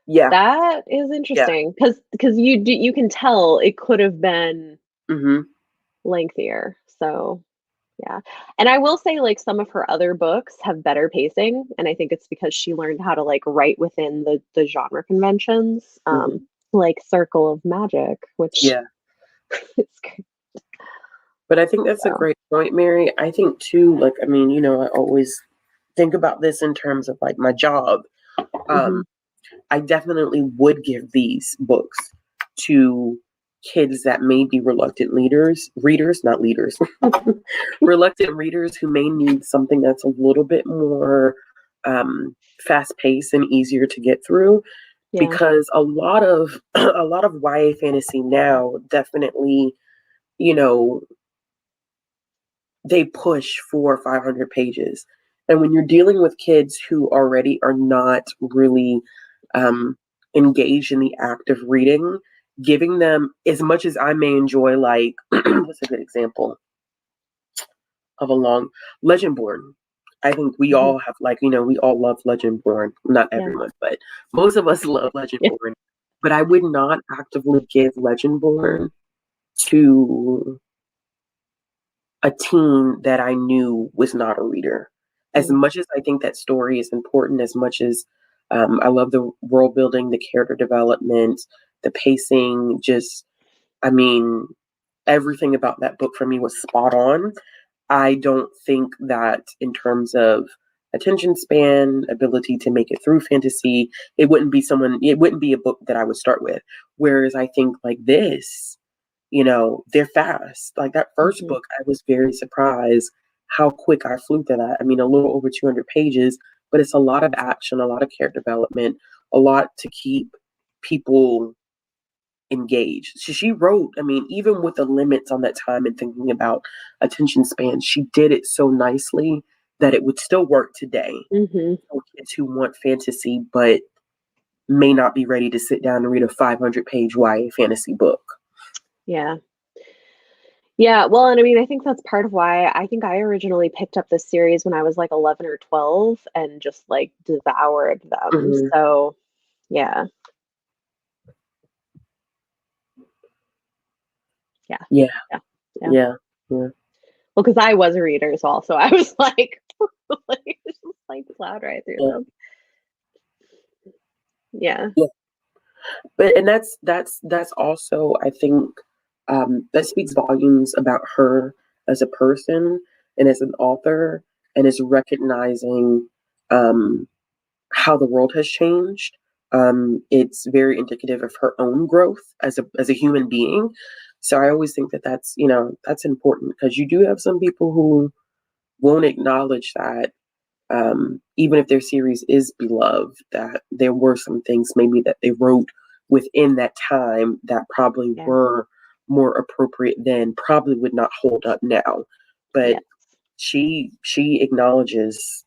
Yeah, That is yeah, interesting because you can tell it could have been mhm, lengthier, so, yeah, and I will say, like, some of her other books have better pacing, and I think it's because she learned how to, like, write within the genre conventions, mhm, like Circle of Magic, which yeah. is great, But I think that's a so great point, Mary. I think too, like, I mean, I always think about this in terms of like my job. mhm, Um, I definitely would give these books to kids that may be readers, not leaders, reluctant readers who may need something that's a little bit more fast paced and easier to get through. yeah, Because a lot of a lot of YA fantasy now definitely, you know, they push for 500 pages. And when you're dealing with kids who already are not really um, engaged in the act of reading, giving them as much as I may enjoy, like, what's a good example of a long Legendborn. I think we mhm, all have, like, we all love Legendborn. Not yeah, everyone, but most of us love yeah, Legendborn. But I would not actively give Legendborn to a teen that I knew was not a reader. As mm, much as I think that story is important, as much as I love the world building, the character development, the pacing, just, I mean, everything about that book for me was spot on. I don't think that in terms of attention span, ability to make it through fantasy, it wouldn't be a book that I would start with. Whereas I think like this, they're fast. Like that first Mhm. book, I was very surprised how quick I flew through that. I mean, a little over 200 pages, but it's a lot of action, a lot of character development, a lot to keep people engaged. So she wrote, I mean, even with the limits on that time and thinking about attention span, she did it so nicely that it would still work today Mhm. for kids who want fantasy but may not be ready to sit down and read a 500-page YA fantasy book. Yeah. Yeah, well, and I mean, I think that's part of why I think I originally picked up this series when I was like 11 or 12 and just like devoured them. Hmm. So, yeah. Yeah. Yeah, Yeah. Yeah. yeah, yeah, Well, because I was a reader as well, so I was like, like just like plowed right through yeah, them. Yeah. yeah. But and that's also, I think, that speaks volumes about her as a person and as an author, and is recognizing um, how the world has changed. It's very indicative of her own growth as a human being. So I always think that that's important, because you do have some people who won't acknowledge that, even if their series is beloved, that there were some things maybe that they wrote within that time that probably Yeah. were more appropriate then, probably would not hold up now. But Yeah. she acknowledges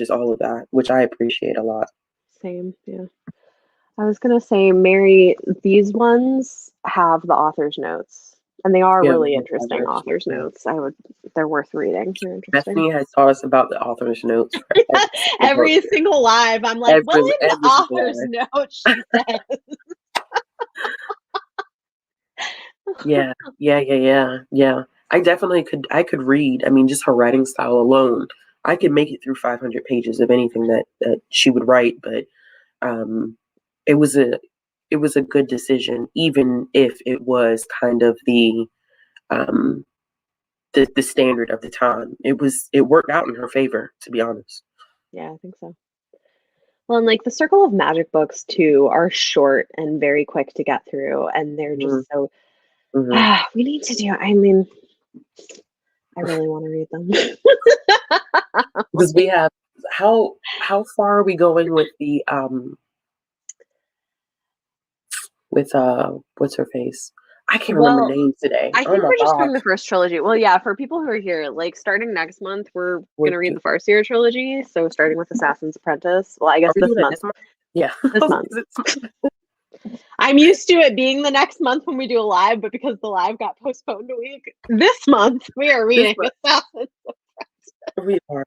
all of that, which I appreciate a lot. Same. Yeah. I was gonna say, Mary, these ones have the author's notes, and they are Yeah, really interesting author's notes. They're worth reading. They're interesting. Bethany has taught us about the author's notes for every single book. Every single live, I'm like, well, in the Every single author's line. note, she said. Yeah, yeah, yeah, yeah, yeah. I could read. I mean, just her writing style alone, I could make it through 500 pages of anything that she would write. But um, it was a good decision, even if it was kind of um, the standard of the time. It worked out in her favor, to be honest. Yeah, I think so. Well, and like the Circle of Magic books too are short and very quick to get through, and they're Hmm. just so. Hmm. We need to do. I mean, I really want to read them. Because we have how far are we going with the with what's her face? I can't remember Well, names today. I Oh think my we're just doing gosh. the first trilogy. Well, yeah, for people who are here, like starting next month, we're We're gonna read do, the Farseer trilogy. So starting with Assassin's Apprentice. Well, I guess are we this doing it month. this month? Yeah. This month. Is it I'm used to it being the next month when we do a live, but because the live got postponed a week, this month we are this reading month? Assassin's. We are.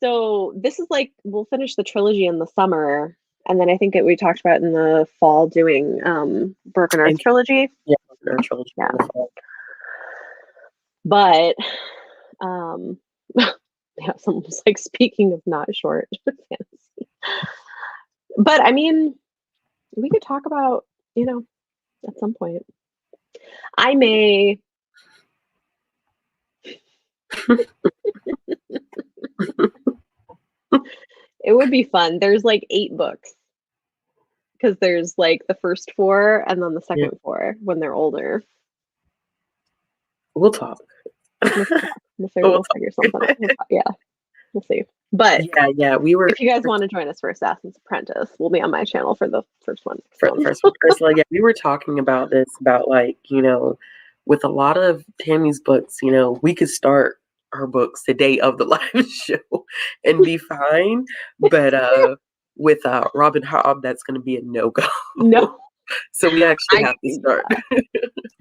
So this is like we'll finish the trilogy in the summer, and then I think we talked about in the fall doing Broken Earth And trilogy. yeah, our trilogy Yeah, in the fall. but yeah, someone was like, speaking of not short fantasy. But I mean, we could talk about, you know, at some point. I may. It would be fun. There's like 8 books because there's like the first 4 and then the Yeah, second 4 when they're older. we'll talk. We'll talk. We'll figure, We'll we'll talk. figure something out. Yeah, we'll see. But Yeah, yeah. We were if you guys want to join us for Assassin's Apprentice, we'll be on my channel for the first one next for the month. first one. Ursula, yeah, we were talking about this, about like, with a lot of Tammy's books, we could start her books the day of the live show and be fine. But with Robin Hobb, that's gonna be a no-go. No, So we actually I have to start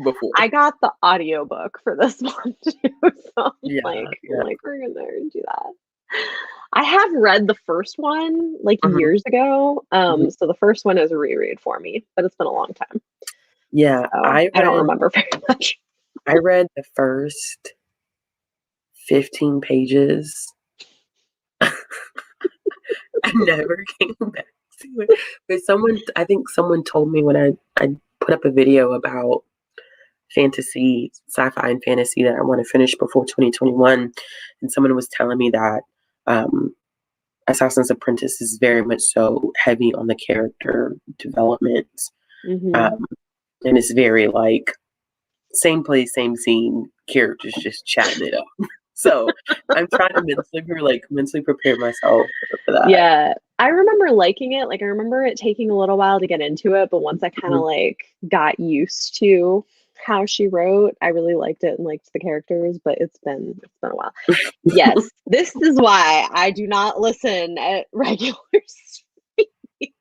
before. I got the audiobook for this one too. So Yeah, I'm yeah. like, we're gonna do that. I have read the first one like Mhm, years ago. mhm. So the first one is a reread for me, but it's been a long time. Yeah, So I I don't read remember very much. I read the first 15 pages. I never came back to it. But I think someone told me when I put up a video about fantasy, sci-fi and fantasy that I want to finish before 2021. And someone was telling me that Assassin's Apprentice is very much so heavy on the character development. Mm-hmm. Um, and it's very like same place, same scene, characters just chatting it up. So I'm trying to mentally prepare myself for that. Yeah, I remember liking it. Like, I remember it taking a little while to get into it, but once I kind of Mhm. like got used to how she wrote, I really liked it and liked the characters. But it's been a while. Yes, this is why I do not listen at regular speed.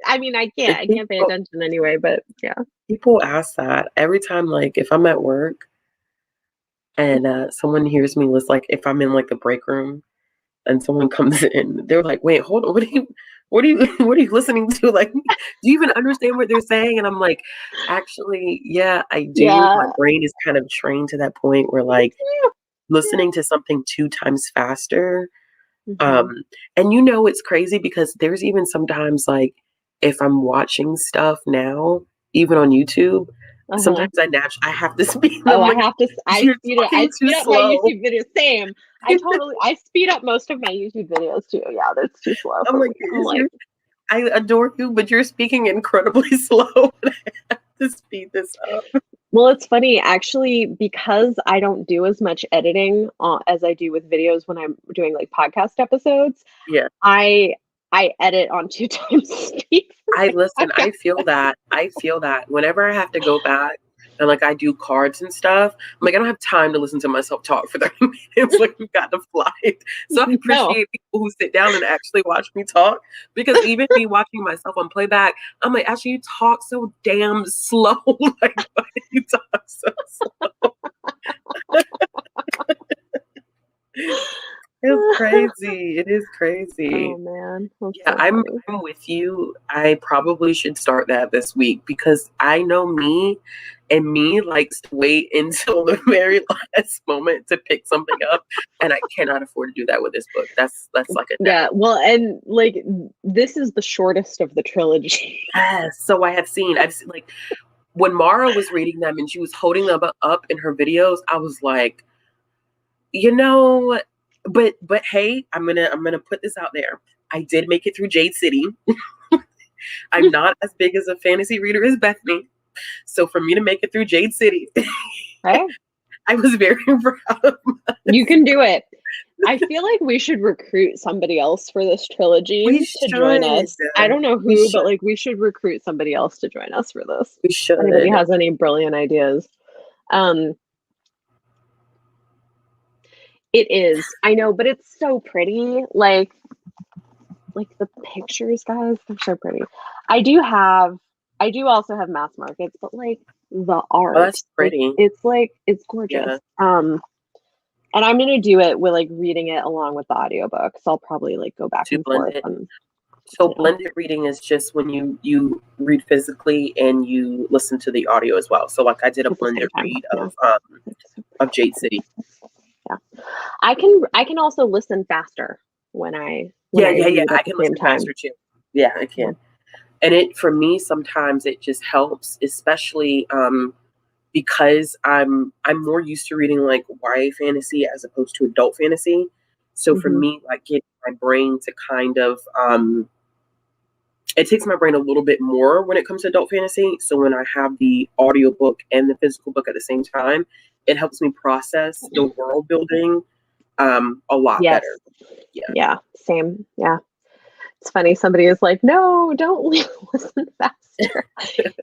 I mean, I can't pay attention anyway. But yeah, People ask that every time, like if I'm at work and someone hears me list, like if I'm in like the break room and someone comes in, they're like, "Wait, hold on, what are you listening to? Like, do you even understand what they're saying?" And I'm like, "Actually, yeah, I do. My yeah, brain is kind of trained to that point where like yeah. listening to something 2 times faster." Hmm. Um, and it's crazy because there's even sometimes like if I'm watching stuff now, even on YouTube, Uh-huh. sometimes I have to speed. Oh, I'm like, "You're I talking too speed up my slow." YouTube videos. Same. I speed up most of my YouTube videos too. Yeah, that's too slow I'm for like, me. I'm like, I adore you, but you're speaking incredibly slow. And I have to speed this up. well, it's funny actually because I don't do as much editing as I do with videos when I'm doing like podcast episodes. Yeah. I I edit on 2 times speed for I my listen, I podcast. feel that. I feel that whenever I have to go back and like I do cards and stuff, I'm like, I don't have time to listen to myself talk for 30 minutes. Like we've got to fly. So I No. appreciate people who sit down and actually watch me talk because even me watching myself on playback, I'm like, actually, you talk so damn slow. Like, why do you talk so slow? It's crazy. It is Oh crazy. man, that's Yeah, so I'm funny. I'm with you. I probably should start that this week because I know me and me likes to wait until the very last moment to pick something up and I cannot afford to do that with this book. That's like a Yeah, no. well, and like this is the shortest of the trilogy. Yes. So I've seen like when Mara was reading them and she was holding them up in her videos, I was like, you know, but hey, I'm gonna put this out there. I did make it through Jade City. I'm not as big as a fantasy reader as Bethany. So for me to make it through Jade City, Right? I was very proud of You myself. can do it. I feel like we should recruit somebody else for this trilogy We to join should. us. I don't know We who, but should. like we should recruit somebody else to join us for this. We If anybody should. has any brilliant ideas. Um, it is. I know, but it's so pretty. Like the pictures, guys, they're so pretty. I do have I do also have mass markets, but like the Oh, art, that's pretty. it's gorgeous. Yeah. And I'm gonna do it with like reading it along with the audiobook. So I'll probably like go back To and blend forth it. and So yeah, blended reading is just when you read physically and you listen to the audio as well. So like I did a at the same blended time. read Yeah. of Jade City. Yeah. I can also listen faster when Yeah, I yeah, yeah. read I at the can same listen time. faster too. Yeah, I Yeah. can. And it for me sometimes it just helps, especially because I'm more used to reading like YA fantasy as opposed to adult fantasy. So for Hmm. me, like getting my brain to kind of it takes my brain a little bit more when it comes to adult fantasy. So when I have the audiobook and the physical book at the same time, it helps me process the world building a lot Yes. better. Yeah. Yeah. Same. Yeah. It's funny. Somebody is like, no, don't listen faster.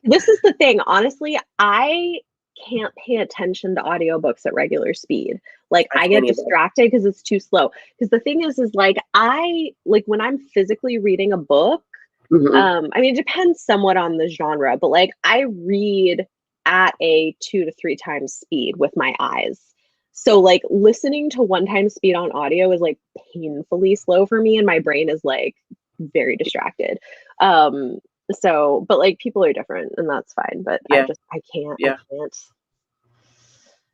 This is the thing. Honestly, I can't pay attention to audiobooks at regular speed. Like I I can't get either. distracted because it's too slow. Because the thing is like I like when I'm physically reading a book, Hmm. I mean it depends somewhat on the genre, but like I read at a 2 to 3 times speed with my eyes. So like listening to 1 time speed on audio is like painfully slow for me and my brain is like very distracted. Um so but like people are different and that's fine, but Yeah, I yeah. can't.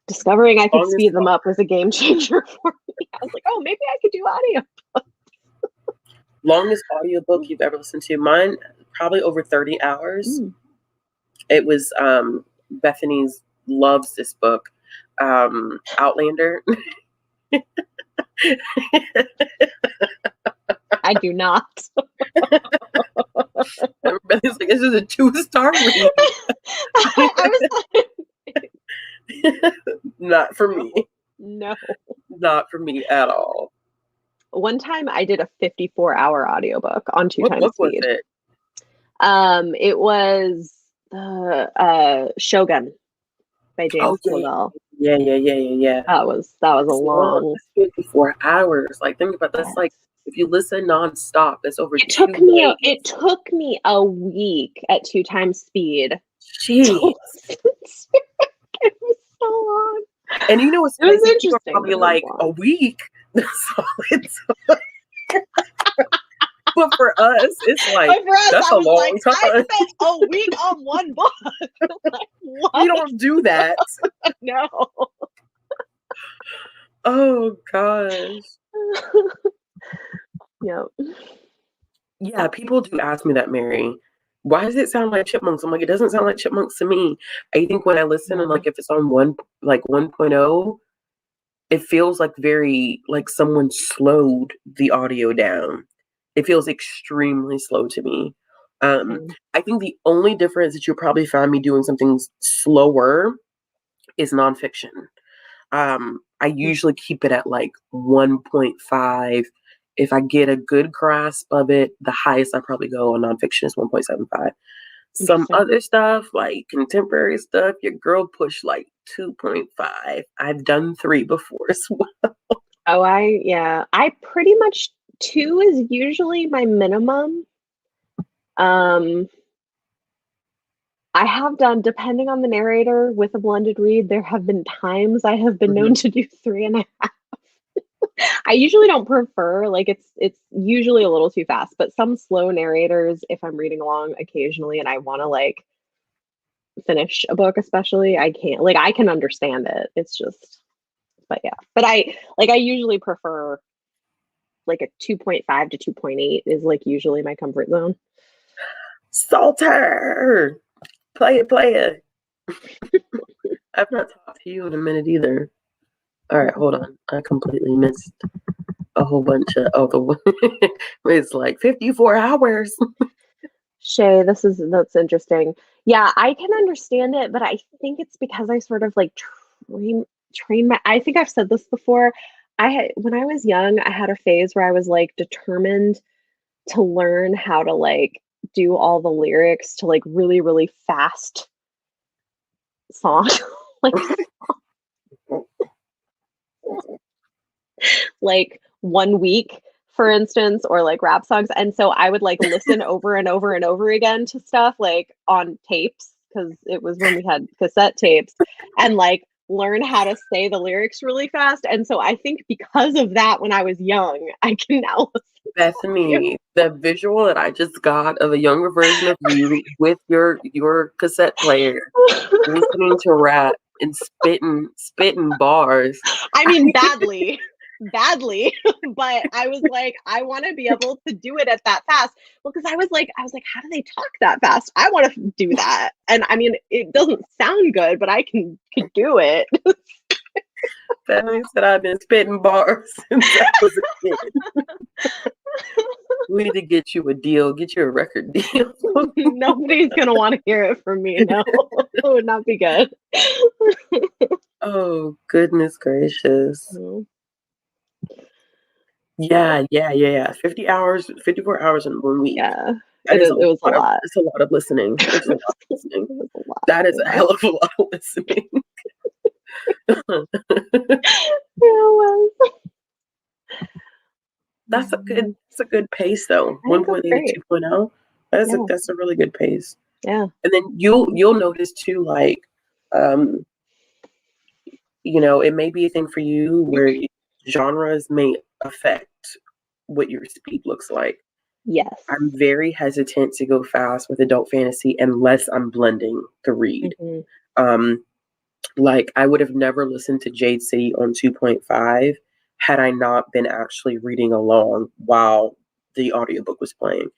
Discovering I could Longest speed them up was a game changer for me. I was like, oh, maybe I could do audio. longest audiobook you've ever listened to? Mine probably over 30 hours. Mm. It was Bethany's loves this book. Outlander. I do not. Everybody's like, this is a 2-star read. I was like, Not for me. no. Not for me at all. One time I did a 54-hour audiobook on 2 What times book speed. was it? It was the Shogun by James Clavell. Yeah. That was a long 54 hours. Like, think about that's like if you listen nonstop, that's over it 2 took me days. it took me a week at 2 times speed. Jeez. It was so long. And you know what's It was crazy? interesting. People are probably like, a week? But for us, it's like, that's a long time. I spent a week on one book. Like, what? You don't do that. No. Oh, gosh. Yep. Yeah, people do ask me that, Mary. Why does it sound like chipmunks? I'm like, it doesn't sound like chipmunks to me. I think when I listen and like if it's on 1.0, it feels like very like someone slowed the audio down. It feels extremely slow to me. I think the only difference that you'll probably find me doing something slower is nonfiction. I usually keep it at like 1.5. If I get a good grasp of it, the highest I probably go on nonfiction is 1.75. Some other stuff, like contemporary stuff, your girl pushed like 2.5. I've done 3 before as well. Oh, I pretty much 2 is usually my minimum. I have done, depending on the narrator with a blended read, there have been times I have been known to do 3.5. I usually don't prefer, like it's usually a little too fast, but some slow narrators, if I'm reading along occasionally and I want to like finish a book, especially, I can't, like I can understand it. It's just, but yeah, but I usually prefer like a 2.5 to 2.8 is like usually my comfort zone. Salter! Play it. I've not talked to you in a minute either. All right, hold on. I completely missed a whole bunch of other ones. It's like 54 hours. Shay, that's interesting. Yeah, I can understand it, but I think it's because I sort of like train my, I think I've said this before. When I was young, I had a phase where I was like determined to learn how to like do all the lyrics to like really, really fast songs. like 1 week, for instance, or like rap songs. And so I would like listen over and over and over again to stuff like on tapes, because it was when we had cassette tapes, and like learn how to say the lyrics really fast. And so I think because of that, when I was young, I can now listen. Bethany, the visual that I just got of a younger version of you with your cassette player listening to rap and spitting bars. I mean, badly, but I was like, I want to be able to do it at that fast. Well, because I was like, how do they talk that fast? I want to do that. And I mean, it doesn't sound good, but I can do it. Bethany said I've been spitting bars since I was a kid. We need to get you a deal, get you a record deal. Nobody's gonna want to hear it from me. No, it would not be good. Oh, goodness gracious. Yeah. 54 hours in 1 week. Yeah, it was a lot. It's a lot of listening. It's a lot of listening. That is a hell of a lot of listening. That's a good pace though. 1.8 to 2.0. That's a really good pace. Yeah. And then you'll notice too, like, it may be a thing for you where genres may affect what your speed looks like. Yes. I'm very hesitant to go fast with adult fantasy unless I'm blending the read. Like I would have never listened to Jade City on 2.5 had I not been actually reading along while the audiobook was playing,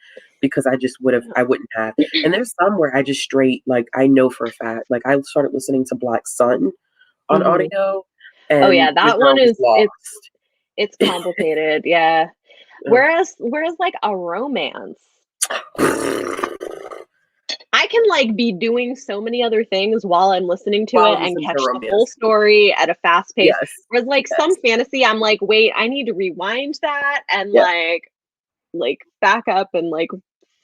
because I wouldn't have. And there's some where I just straight, like, I know for a fact, like, I started listening to Black Sun on Mhm. audio, Oh yeah, and your that girl one was is lost. it's complicated, yeah. Uh, Whereas like a romance, I can like be doing so many other things while I'm listening to while it I'm and listening to catch the romance. whole story at a fast pace. Yes. Whereas like some Yes. fantasy, I'm like, wait, I need to rewind that and Yeah. like back up and like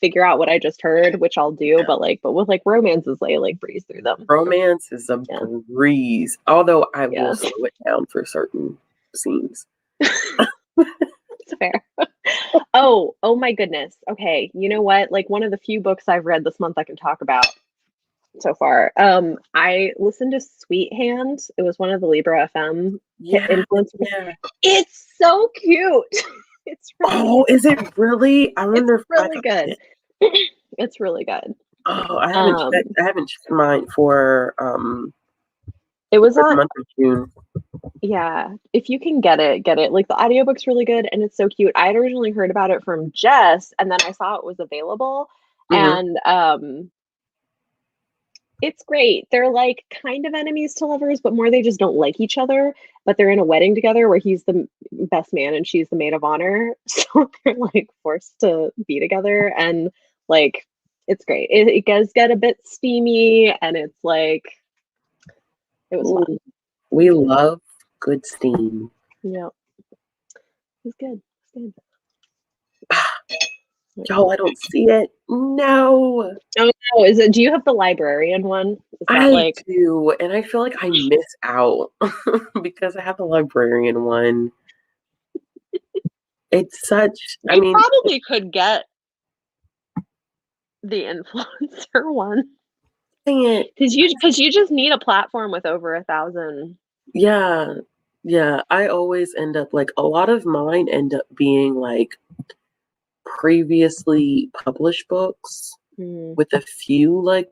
figure out what I just heard, which I'll do. Yeah. But with like romances, I like breeze through them. Romance is a Yeah, breeze, although I will yeah, slow it down for certain scenes. it's fair. Oh my goodness. Okay, you know what? Like one of the few books I've read this month I can talk about so far. I listened to Sweet Hand. It was one of the Libra FM Yeah, influencers. yeah. It's so cute. It's really Oh, is it really? I it's wonder if I really have good. it. It's really good. Oh, Um, I haven't checked mine it was for the on month of June. yeah, if you can get it, get it. Like the audiobook's really good and it's so cute. I had originally heard about it from Jess and then I saw it was available Hmm. and it's great. They're like kind of enemies to lovers, but more they just don't like each other. But they're in a wedding together where he's the best man and she's the maid of honor. So they're like forced to be together and like it's great. It does get a bit steamy and it's like it was Ooh, fun. It we was good. love good steam. Yeah, it was good. It was good. Y'all, I don't see it. No. Oh no, is it do you have the librarian one? Is that I like do, and I feel like I miss out because I have the librarian one. It's such, I you mean, probably could get the influencer one? dang it. Because you just need a platform with over 1,000. Yeah, yeah. I always end up like a lot of mine end up being like previously published books Hmm. with a few like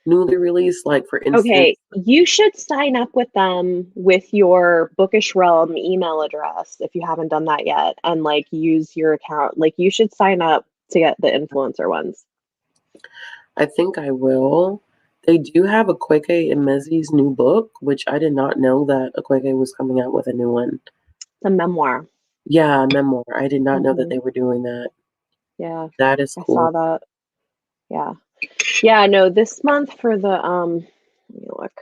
newly released. Like for instance, Okay, you should sign up with them with your Bookish Realm email address if you haven't done that yet, and like use your account. Like you should sign up to get the influencer ones. I think I will. They do have Akweke Emezi's new book, which I did not know that Akweke was coming out with a new one. It's a memoir. Yeah, memoir. I did not know that Hmm. they were doing that. Yeah, That is I cool. saw that. Yeah, yeah. No, this month for the let me look.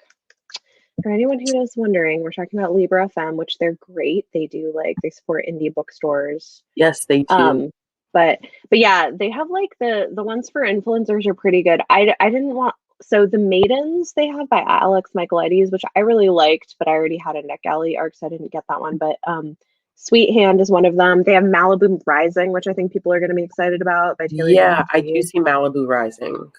For anyone who is wondering, we're talking about Libra FM, which they're great. They do like they support indie bookstores. Yes, they do. Um, but yeah, they have like the ones for influencers are pretty good. I didn't want so the Maidens they have by Alex Michaelides, which I really liked, but I already had a NetGalley arc, so I didn't get that one. But Sweet Hand is one of them. They have Malibu Rising, which I think people are going to be excited about by Taylor Yeah, Jenkins I do Reid. see Malibu Rising.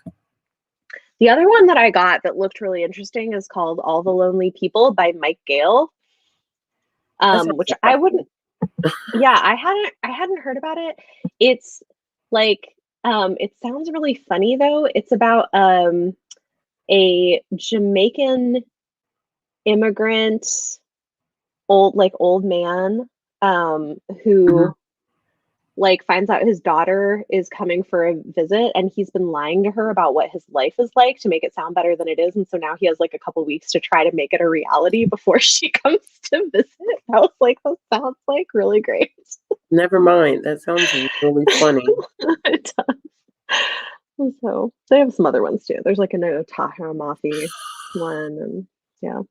The other one that I got that looked really interesting is called All the Lonely People by Mike Gale. That sounds Which I depressing. wouldn't yeah, I hadn't heard about it. It's like it sounds really funny though. It's about a Jamaican immigrant old man Mhm. who like finds out his daughter is coming for a visit and he's been lying to her about what his life is like to make it sound better than it is, and so now he has like a couple weeks to try to make it a reality before she comes to visit. I was like, that sounds like really great. Never mind. That sounds really funny. It does. So they have some other ones too. There's like a no Taha Mafi one and yeah.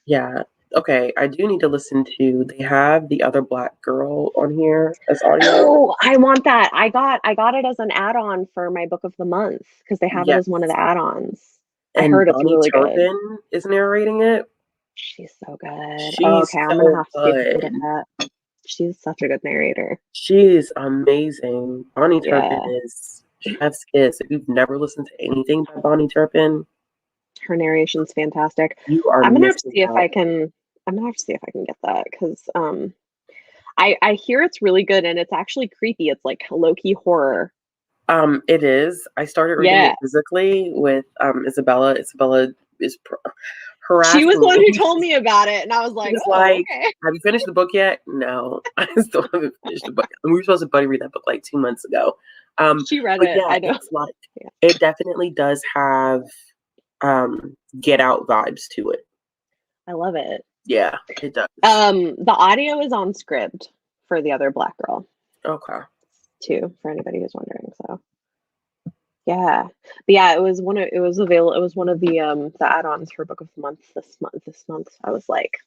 Yeah. Okay, I do need to listen to they have The Other Black Girl on here as audio. Oh, I want that. I got it as an add-on for my book of the month because they have it as one of Yes. the add-ons. I And heard it's Bonnie really good. Turpin is narrating it. She's so good. Oh, She's okay, I'm gonna so have to see if I can get good. that. She's such a good narrator. She is amazing. Bonnie Turpin Yeah, is chef's kiss. If you've never listened to anything by Bonnie Turpin, her narration's fantastic. you are I'm gonna have to missing see if out. I can. I'm gonna have to see if I can get that because I hear it's really good and it's actually creepy. It's like low key horror. It is. I started reading it Yeah. physically with Isabella. Isabella is She was harassing the one who me. told me about it, and I was She like, was "Oh, like, okay." "Have you finished the book yet?" No, I still haven't finished the book. And we were supposed to buddy read that book like 2 months ago. She read But it. yeah, I know. it's like Yeah. it definitely does have Get Out vibes to it. I love it. Yeah, it does. The audio is on Scribd for The Other Black Girl Okay. too, for anybody who's wondering. So yeah, but yeah, it was one of the add-ons for Book of the Month this month. I was like,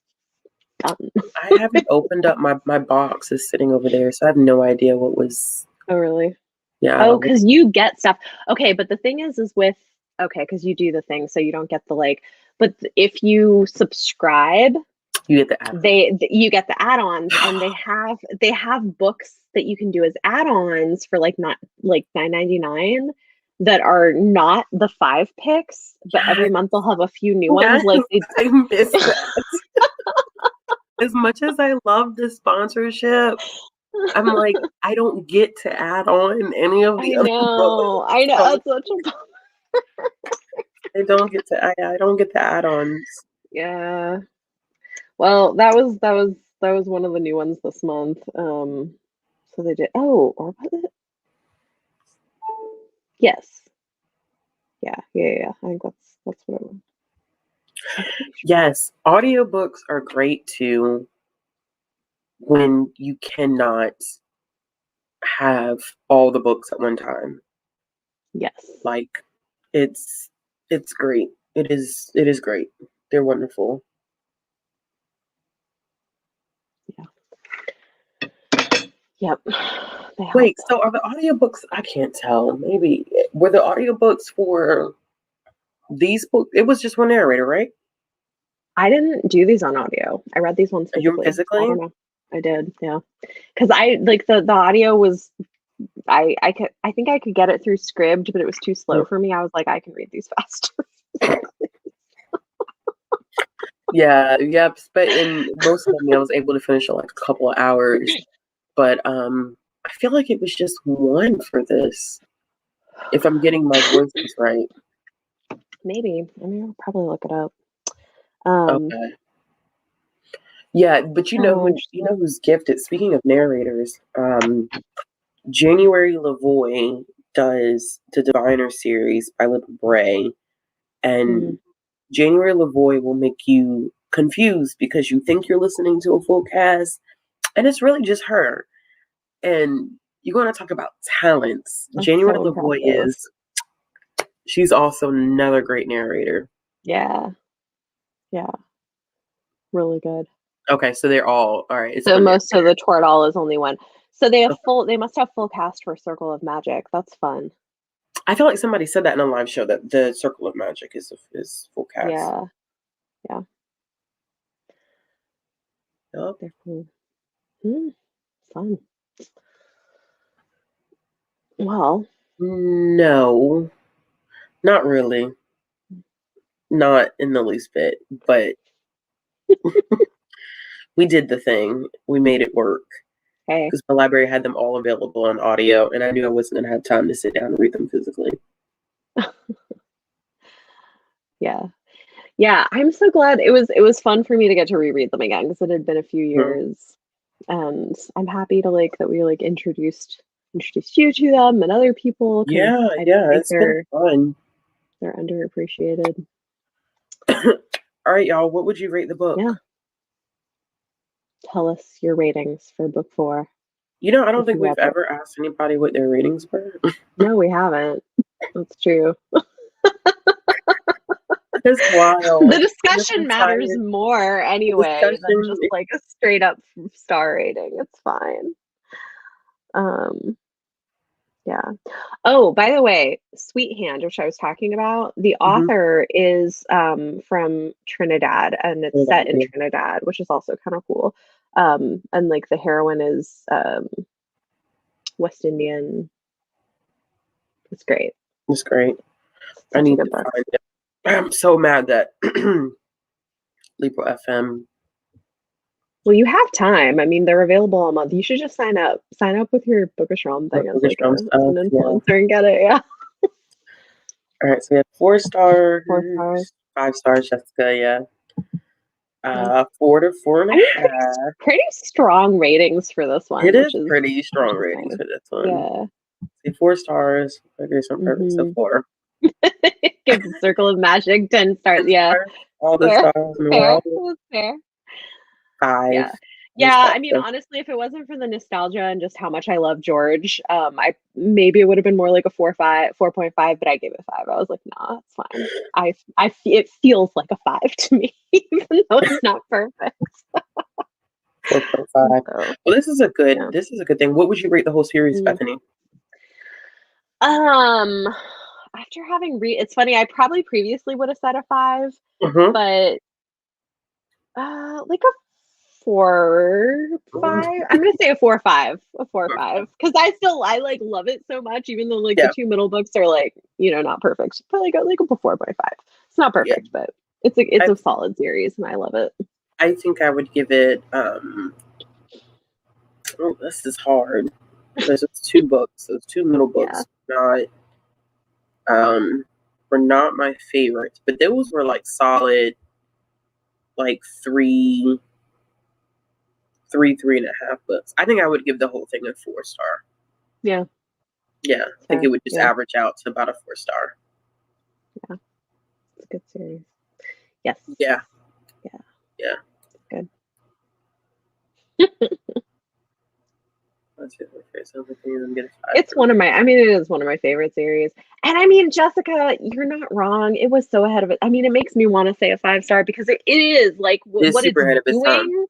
done. I haven't opened up my box is sitting over there, so I have no idea what was. Oh really? Yeah. Oh, because you get stuff. Okay, but the thing is with because you do the thing, so you don't get the like. But if you subscribe, You get the add-on. you get the add-ons, and they have books that you can do as add-ons for like not like $9.99 that are not the 5 picks, but every month they'll have a few new ones. Like I miss that. As much as I love the sponsorship, I'm like, I don't get to add on any of the other books. I know. So That's such a I don't get to. I don't get the add-ons. yeah. Well, that was one of the new ones this month. So they did. Oh, or was it? Yes. Yeah. I think that's what it was. Yes, audiobooks are great too when you cannot have all the books at one time. Yes. Like it's great. It is great. They're wonderful. Yep. They help. Wait, so are the audiobooks? I can't tell. Maybe were the audiobooks for these books? It was just one narrator, right? I didn't do these on audio. I read these ones You physically. I physically? don't know. I did, yeah. Because I like the audio was I think I could get it through Scribd, but it was too slow for me. I was like, I can read these faster. Yeah, yep. But in most of them, I was able to finish in like a couple of hours. But I feel like it was just one for this. If I'm getting my voices right. Maybe. I mean, I'll probably look it up. Okay. Yeah, but you know who's gifted. Speaking of narrators, January Lavoie does the Diviner series by Libba Bray, and January Lavoie will make you confused because you think you're listening to a full cast, and it's really just her. And you're going to talk about talents. That's January so Lavoie she's also another great narrator. Yeah. Really good. Okay, so they're all right. So most of the Twardall is only one. So they must have full cast for Circle of Magic. That's fun. I feel like somebody said that in a live show that the Circle of Magic is full cast. Yeah. Yep. They're cool. Fun. Well, no, not really. Not in the least bit, but we did the thing. We made it work. hey. Because my library had them all available on audio, and I knew I wasn't going to have time to sit down and read them physically. Yeah, I'm so glad it was fun for me to get to reread them again because it had been a few years, and I'm happy to that we introduced you to them and other people. Yeah, it's been fun. They're underappreciated. All right, y'all. What would you rate the book? Yeah. Tell us your ratings for book 4. I don't think we've ever asked anybody what their ratings were. No, we haven't. That's true. It's wild. The discussion matters more anyway than just a straight up star rating. It's fine. Yeah. Oh, by the way, Sweet Hand, which I was talking about, the author is from Trinidad, and it's set in Trinidad, which is also kind of cool. And the heroine is West Indian. It's great. It's great. I need to find it. I'm so mad that Libro FM. Well, you have time. I mean, they're available all month. You should just sign up. Sign up with your Bookastrom thing as an influencer and get it. Yeah. All right, so we have 4 stars. 4 stars. 5 stars, Jessica, yeah. Yeah. 4 to 4 and I a mean, half. pretty strong ratings for this It one, is which is pretty strong ratings nice. for this one. Yeah. See, 4 stars. There's some purpose, so Hmm. 4. Gives the Circle of Magic 10 stars. 10 Yeah. stars, all the Fair. stars in the Fair. world. That's fair. 5. Yeah. Yeah, I mean, Nostalgia. honestly, if it wasn't for the nostalgia and just how much I love George, I maybe it would have been more like a 4.5, but I gave it 5. I was like, nah, it's fine. It feels like a 5 to me, even though it's not perfect. 4.5. So, Well, yeah. this is a good thing. What would you rate the whole series, Mm. Bethany? Um, After having it's funny, I probably previously would have said a 5, Mm-hmm. but like a 4.5. I'm gonna say a 4.5, a 4.5, because I like love it so much, even though like the Yeah, 2 middle books are like not perfect. But like a 4.5. It's not yeah. perfect, but it's I a solid series, and I love it. I think I would give it. Oh, this is hard. There's those 2 books. Those 2 middle Yeah, books not um were not my favorites, but those were like solid, like 3.5 books. I think I would give the whole thing a 4 star. yeah, Yeah, I think it fair. would just Yeah, average out to about a 4 star. yeah, it's a good series. Yes, Yeah, yeah, yeah. good. That's it. Okay, so I think I'm gonna 5 It's for me. one of my, I mean, it is one of my favorite series. And I mean, Jessica, you're not wrong. It was so ahead of it. I mean, it makes me want to say a 5 star because it is like It's what it's super ahead of its time. doing.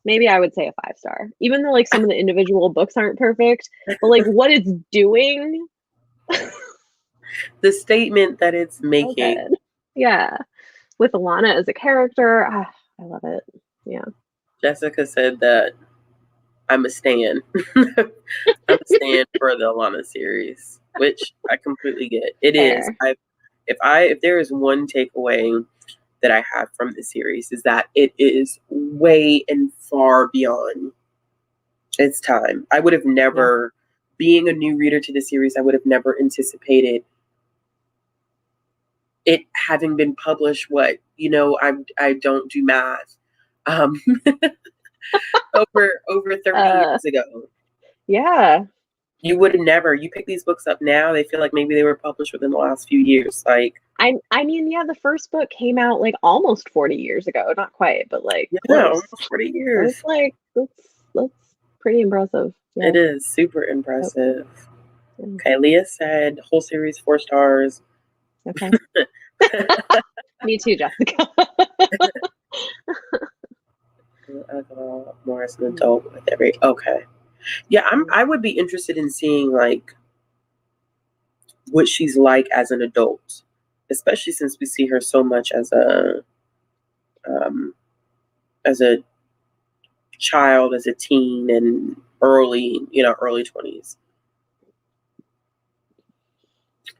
Maybe I would say a 5 star, even though like some of the individual books aren't perfect, but like what it's doing, The statement that it's so making. good. Yeah. With Alana as a character, I love it. Yeah. Jessica said that I'm a stan. I'm a stan for the Alana series, which I completely get. It is. Fair. If there is one takeaway that I have from the series is that it is way and far beyond its time. I would have Yeah. never, being a new reader to the series, I would have never anticipated it having been published. I don't do math. Um, over 30 Uh, years ago. yeah. You would have never. You pick these books up now, they feel like maybe they were published within the last few years. Like, I mean, yeah, the first book came out like almost 40 years ago. Not quite, but like yeah, close. almost 40 So it's years. like that's pretty impressive. Yeah. It is super Yep. impressive. Yeah. Okay, Leah said whole series 4 stars. Okay. Me too, Jessica. More as an adult with every. Okay, yeah, I would be interested in seeing like what she's like as an adult, especially since we see her so much um, as a child, as a teen, and early 20s.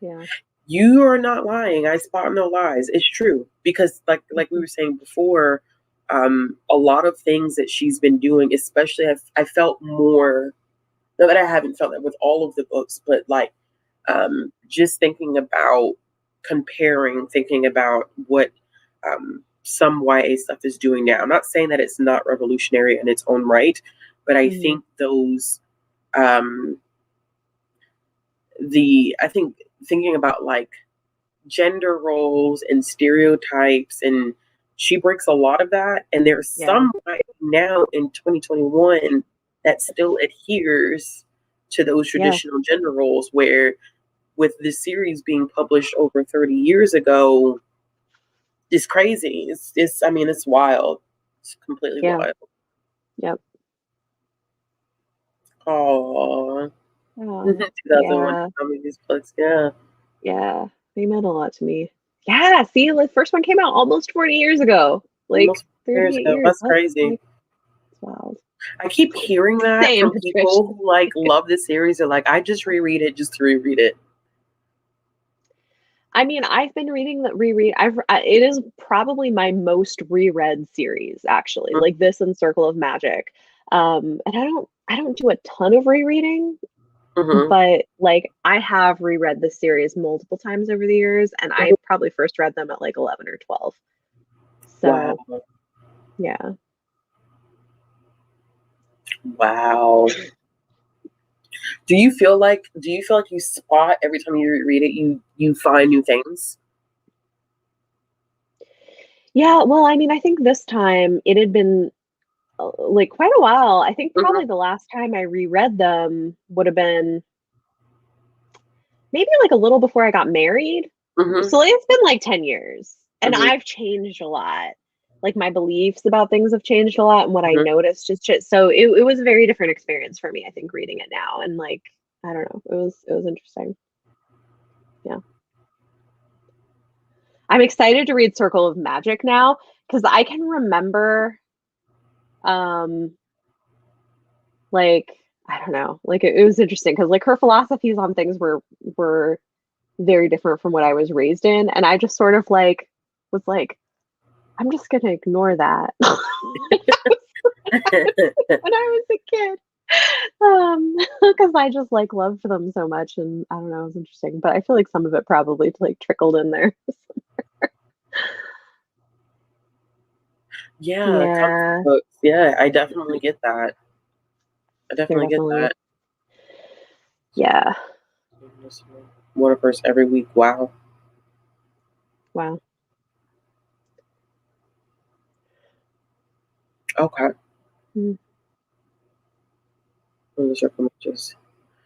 Yeah. You are not lying. I spot no lies. It's true because, like we Mhm. were saying before, a lot of things that she's been doing, especially I felt more. Not that I haven't felt that with all of the books, but like just thinking about what some YA stuff is doing now. I'm not saying that it's not revolutionary in its own right, but I Mhm. think those um, I think thinking about like gender roles and stereotypes, and she breaks a lot of that, and there's Yeah. some right now in 2021 that still adheres to those Yeah. traditional gender roles, where with this series being published over 30 years ago, it's crazy. It's I mean, it's wild. It's completely Yeah. wild. Yep. Oh, Oh, 2001 yeah. Comedies Plus, yeah. Yeah. They meant a lot to me. Yeah. See, the first one came out almost 40 years ago. Like Almost 38 years ago. years. That's That's crazy. like it's wild. I keep hearing that Same, from Patricia. people who like love the series. They're like, I just reread it just to reread it. I mean, I've been reading the reread. It is probably my most reread series, actually. Mm, Like this and Circle of Magic. And I don't do a ton of rereading. Mhm. But like I have reread the series multiple times over the years, and I Mhm. probably first read them at like 11 or 12. Wow. So yeah. Wow. Do you feel like you spot every time you read it, you find new things? Yeah, well, I mean, I think this time it had been like quite a while. I think Mhm. probably the last time I reread them would have been maybe like a little before I got married. Mhm. So like, it's been like 10 years and Mhm. I've changed a lot. Like my beliefs about things have changed a lot and what I Mhm. noticed just so it was a very different experience for me, I think, reading it now. And like, I don't know, it was interesting. Yeah. I'm excited to read Circle of Magic now because I can remember um like I don't know, like it was interesting because like her philosophies on things were very different from what I was raised in, and I just sort of like was like, I'm just gonna ignore that when I was a kid, because I just like loved them so much, and I don't know, it was interesting. But I feel like some of it probably like trickled in there. Yeah, comfort Yeah, books. Yeah, I definitely get that. I they're definitely get definitely that. yeah. One of hers every week. Wow. Wow. Okay. Mm. Those are just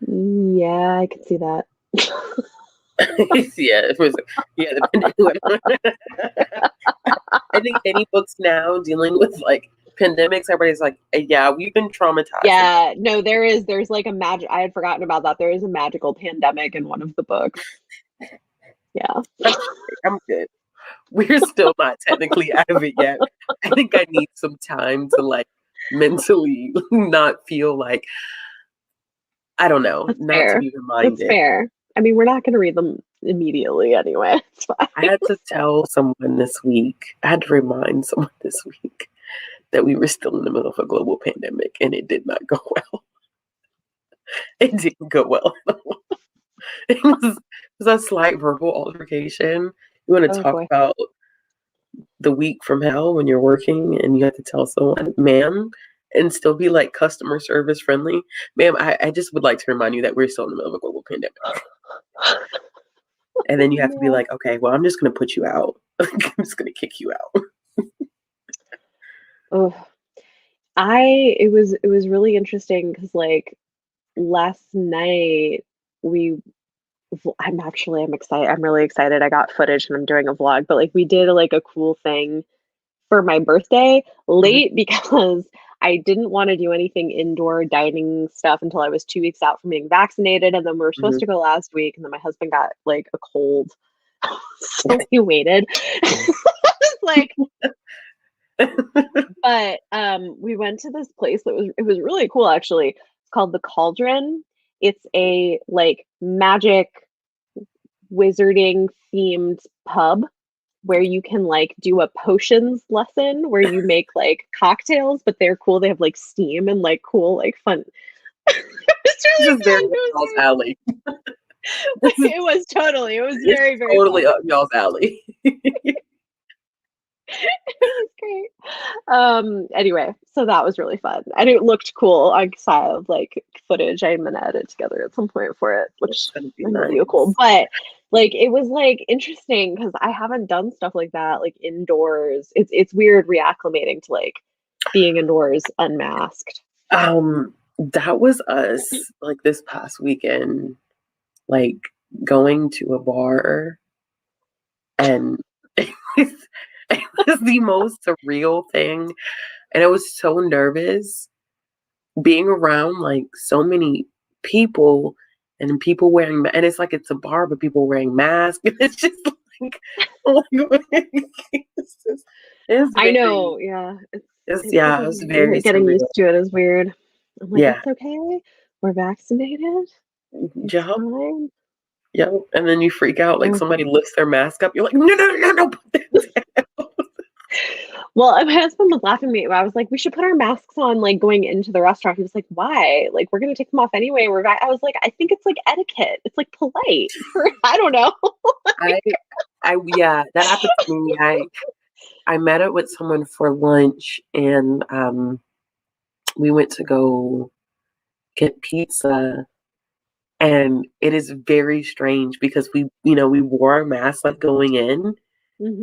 Yeah, I could see that. yeah, it was depending what I think any books now dealing with like pandemics, everybody's like, yeah, we've been traumatized. Yeah, no, there's like a magic. I had forgotten about that. There is a magical pandemic in one of the books. Yeah. I'm good. We're still not technically out of it yet. I think I need some time to like mentally not feel like I don't know, That's not to fair. be That's reminded. fair. I mean, we're not gonna read them immediately anyway. It's I fine. had to tell someone this week. I had to remind someone this week that we were still in the middle of a global pandemic and it did not go well. It didn't go well. It was a slight verbal altercation. You want to Oh talk boy. about the week from hell when you're working and you have to tell someone, ma'am, and still be like customer service friendly. Ma'am, I just would like to remind you that we're still in the middle of a global pandemic. And then you have to be Yeah. like, okay, well, I'm just going to put you out. I'm just going to kick you out. Oh, it was really interesting because like last night we I'm excited. I'm really excited. I got footage and I'm doing a vlog, but like we did like a cool thing for my birthday Mhm, late because I didn't want to do anything indoor dining stuff until I was 2 weeks out from being vaccinated. And then we were supposed mhm. to go last week, and then my husband got like a cold. So we waited. It's like, but we went to this place that was really cool actually. It's called the Cauldron. It's a like magic wizarding themed pub where you can like do a potions lesson where you make like cocktails, but they're cool. They have like steam and like cool, like fun. It's This really is very fun. up y'all's alley. This is It was totally. It was it's very, very totally fun. up y'all's alley. It was great. Anyway, so that was really fun. And it looked cool. I saw like footage. I'm gonna edit together at some point for it, which It's gonna be I know will be cool. nice. But like it was like interesting because I haven't done stuff like that, like indoors. It's weird reacclimating to like being indoors unmasked. That was us like this past weekend, like going to a bar and it was the most surreal thing. And I was so nervous being around like so many people and people wearing and it's like it's a bar but people wearing masks. It's just like oh my God. It's I very know, yeah. It it is was very weird. Getting surreal. used to it is weird. I'm like, Yeah. it's okay. We're vaccinated. It's Yep. fine. Yep. And then you freak out like Oh. somebody lifts their mask up. You're like, no, no, no, no, put that down. Well, my husband was laughing at me. I was like, "We should put our masks on, like, going into the restaurant." He was like, "Why? Like, we're gonna take them off anyway. We're back." I was like, "I think it's, like, etiquette. It's, like, polite for" I don't know. I yeah, that happened to me. I met up with someone for lunch, and, we went to go get pizza, and it is very strange because we wore our masks, like, going in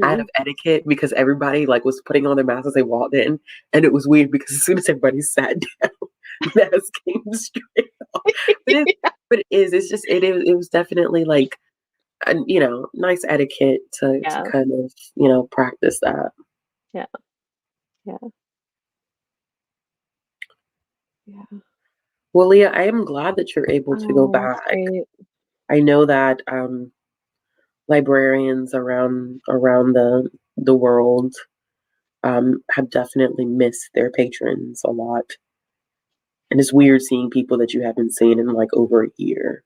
out of Mhm. etiquette because everybody, like, was putting on their masks as they walked in, and it was weird because as soon as everybody sat down, mask came straight off. But it's just it was definitely, like, nice etiquette to Yeah, kind of, practice that. yeah, yeah, yeah. Well, Leah, I am glad that you're able to go Oh, that's back. great. I know that, librarians around the world, have definitely missed their patrons a lot, and it's weird seeing people that you haven't seen in, like, over a year.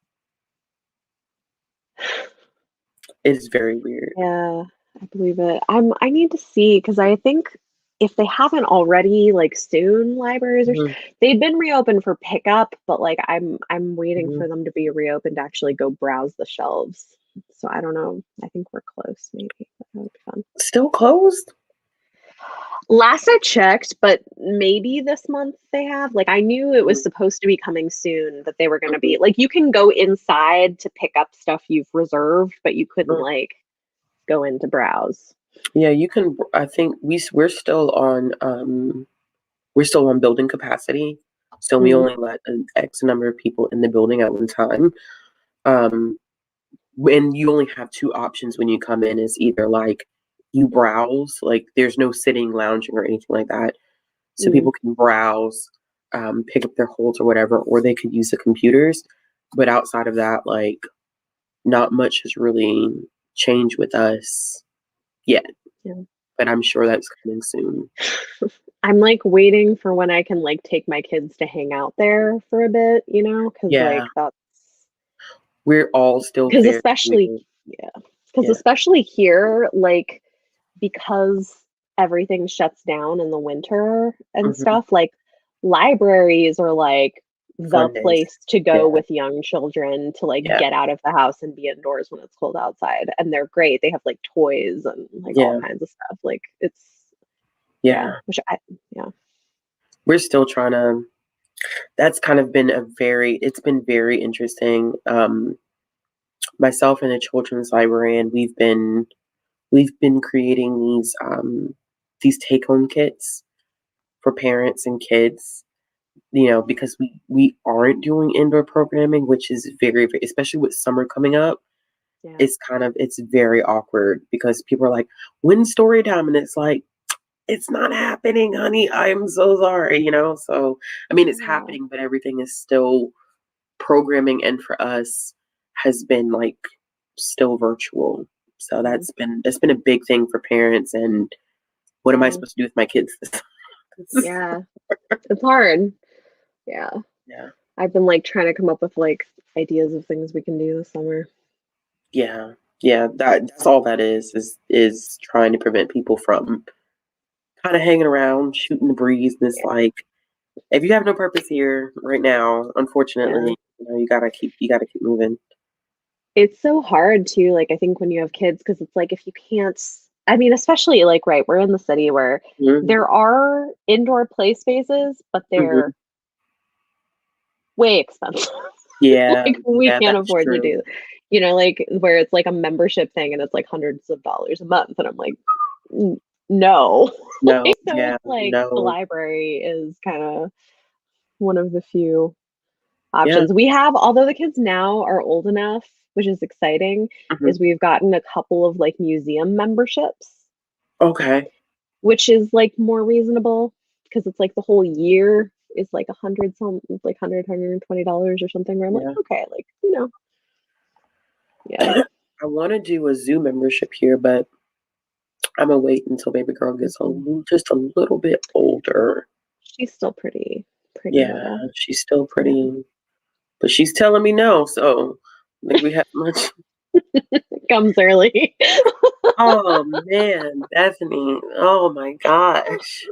It is very weird. Yeah, I believe it. I need to see because I think if they haven't already, like, soon, libraries are Mhm, they've been reopened for pickup, but, like, I'm waiting mhm. for them to be reopened to actually go browse the shelves. So I don't know. I think we're close, maybe. That would be fun. Still closed? Last I checked, but maybe this month they have. Like, I knew it was Mhm, supposed to be coming soon, that they were gonna mhm, be like, you can go inside to pick up stuff you've reserved, but you couldn't, mhm. like, go in to browse. Yeah, you can I think we're still on building capacity, so we Mm, only let an X number of people in the building at one time. Um, and you only have 2 options when you come in, is either, like, you browse, like, there's no sitting, lounging, or anything like that, so mm, people can browse, pick up their holds or whatever, or they could use the computers, but outside of that, like, not much has really changed with us yet, yeah. but I'm sure that's coming soon. I'm, like, waiting for when I can, like, take my kids to hang out there for a bit, because Yeah, like, that's we're all still because very especially weird. yeah, because Yeah, especially here, like, because everything shuts down in the winter and mhm, stuff, like, libraries are, like, the fun days. place to go Yeah, with young children to, like, yeah, get out of the house and be indoors when it's cold outside, and they're great. They have, like, toys and, like, all yeah, kinds of stuff, like, it's yeah, yeah. which I yeah. We're still trying to that's kind of been it's been very interesting. Myself and a children's librarian, we've been creating these take-home kits for parents and kids, because we aren't doing indoor programming, which is very, very especially with summer coming up, Yeah. it's very awkward because people are like, "When's story time?" And it's like, "It's not happening, honey. I'm so sorry," So, I mean, it's Yeah. happening, but everything is still programming, and for us has been, like, still virtual. So Mhm. that's been a big thing for parents, and what am I Yeah. supposed to do with my kids this Yeah. It's hard. Yeah. Yeah. I've been, like, trying to come up with, like, ideas of things we can do this summer. Yeah. Yeah, that's all that is trying to prevent people from kinda hanging around, shooting the breeze, and it's Yeah. like, if you have no purpose here right now, Yeah. unfortunately, you gotta keep moving. It's so hard too, like, I think when you have kids, because it's like if you can't I mean, especially, like, right, we're in the city where Mhm, there are indoor play spaces, but mhm. they're way expensive. Yeah, Like, we yeah, can't that's afford to true. do like, where it's like a membership thing and it's, like, hundreds of dollars a month, and I'm like, "N no." No, So yeah, it's like the no. library is kinda one of the few Yeah, options. We have although the kids now are old enough, which is exciting, mhm. is we've gotten a couple of, like, museum memberships, Okay. which is, like, more reasonable because it's, like, the whole year is, like, 100 some it's, like, $120 or something where I'm like, Yeah. "Okay," like, yeah, I wanna do a zoo membership here, but Imma wait until baby girl gets mhm. just a little bit older. She's still pretty Yeah, little. she's still Yeah. pretty, but she's telling me no, so I think we have much Comes early. Oh man, Bethany. Oh my gosh.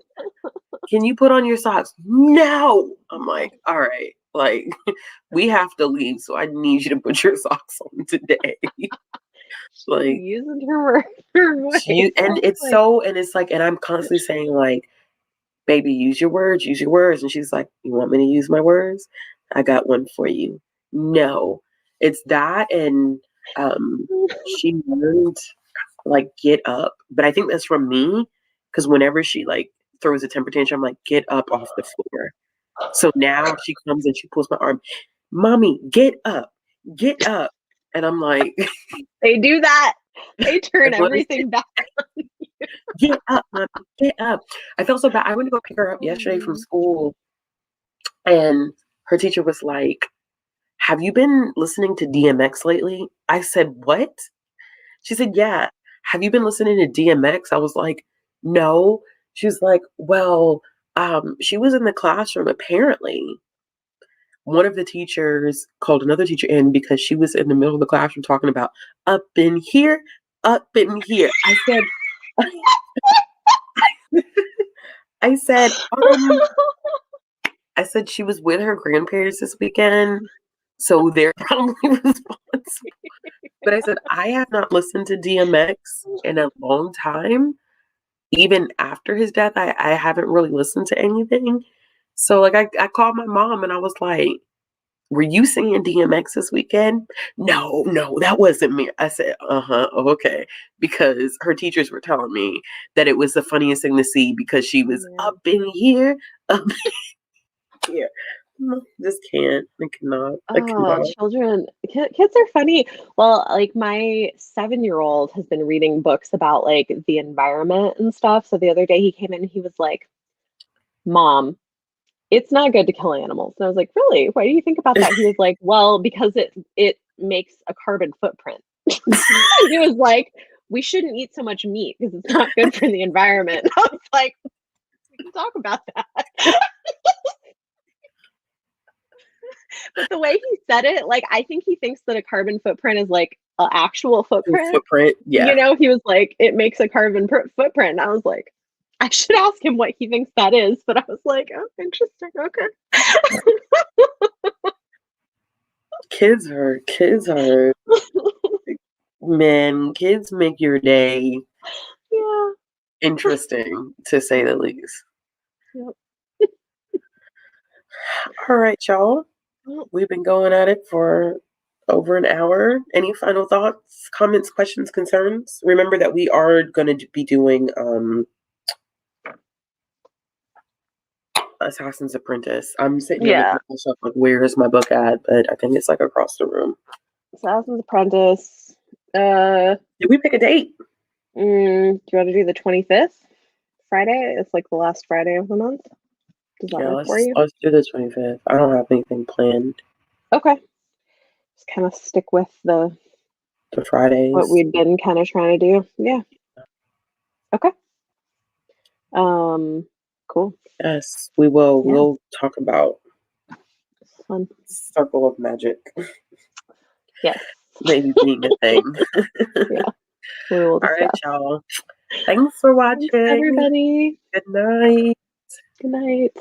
Can you put on your socks? No. I'm like, all right, like we have to leave, so I need you to put your socks on today. She's Like using her voice. and it's like, and I'm constantly saying like, baby, use your words, use your words. And she's like, you want me to use my words? I got one for you. No. It's that and she learned like get up. But I think that's from me because whenever she like throws a temper tantrum, I'm like, get up off the floor. So now she comes and she pulls my arm, Mommy, get up, get up. And I'm like, They do that. They I turn want to everything back. get up, Mommy, get up. I felt so bad. I went to go pick her up yesterday from Oh, school, and her teacher was like, have you been listening to DMX lately? I said, what? She said, yeah. Have you been listening to DMX? I was like, no. She was like, well, she was in the classroom. Apparently, one of the teachers called another teacher in because she was in the middle of the classroom talking about up in here, up in here. I said, I said she was with her grandparents this weekend, so they're probably responsible. But I said, I have not listened to DMX in a long time. Even after his death, I haven't really listened to anything. So, like, I called my mom and I was like, were you singing DMX this weekend? No, no, that wasn't me. I said, okay. Because her teachers were telling me that it was the funniest thing to see because she was yeah. up in here, up here. Just can't. I cannot. I Oh, cannot. children, kids are funny. Well, like my 7-year-old has been reading books about like the environment and stuff. So the other day he came in and he was like, Mom, it's not good to kill animals. And I was like, really? Why do you think about that? He was like, well, because it makes a carbon footprint. And he was like, we shouldn't eat so much meat because it's not good for the environment. I was like, we can talk about that. But the way he said it, like I think he thinks that a carbon footprint is like an actual footprint. Footprint. You Yeah. know, he was like, it makes a carbon footprint. And I was like, I should ask him what he thinks that is. But I was like, oh, interesting. Okay. Kids are man, kids make your day Yeah. interesting to say the least. Yep. All right, y'all. Well, We've been going at it for over an hour. Any final thoughts, comments, questions, concerns? Remember that we are going to be doing Assassin's Apprentice. I'm sitting here looking yeah. at myself like, where is my book at? But I think it's like across the room. Assassin's Apprentice. Did we pick a date? Do you want to do the 25th? Friday? It's like the last Friday of the month. Does that Yeah, work for let's you? let's do the 25th. I don't have anything planned Okay. Just kind of stick with the for what Fridays. we'd been kind of trying to do. Yeah. Okay. Um, cool. Yes, we will. Yeah. We'll talk about It's fun. Circle of Magic Yes. maybe being a thing. Yeah. We will All right, discuss. y'all. Thanks for Thanks, watching. everybody. Good night. Good night.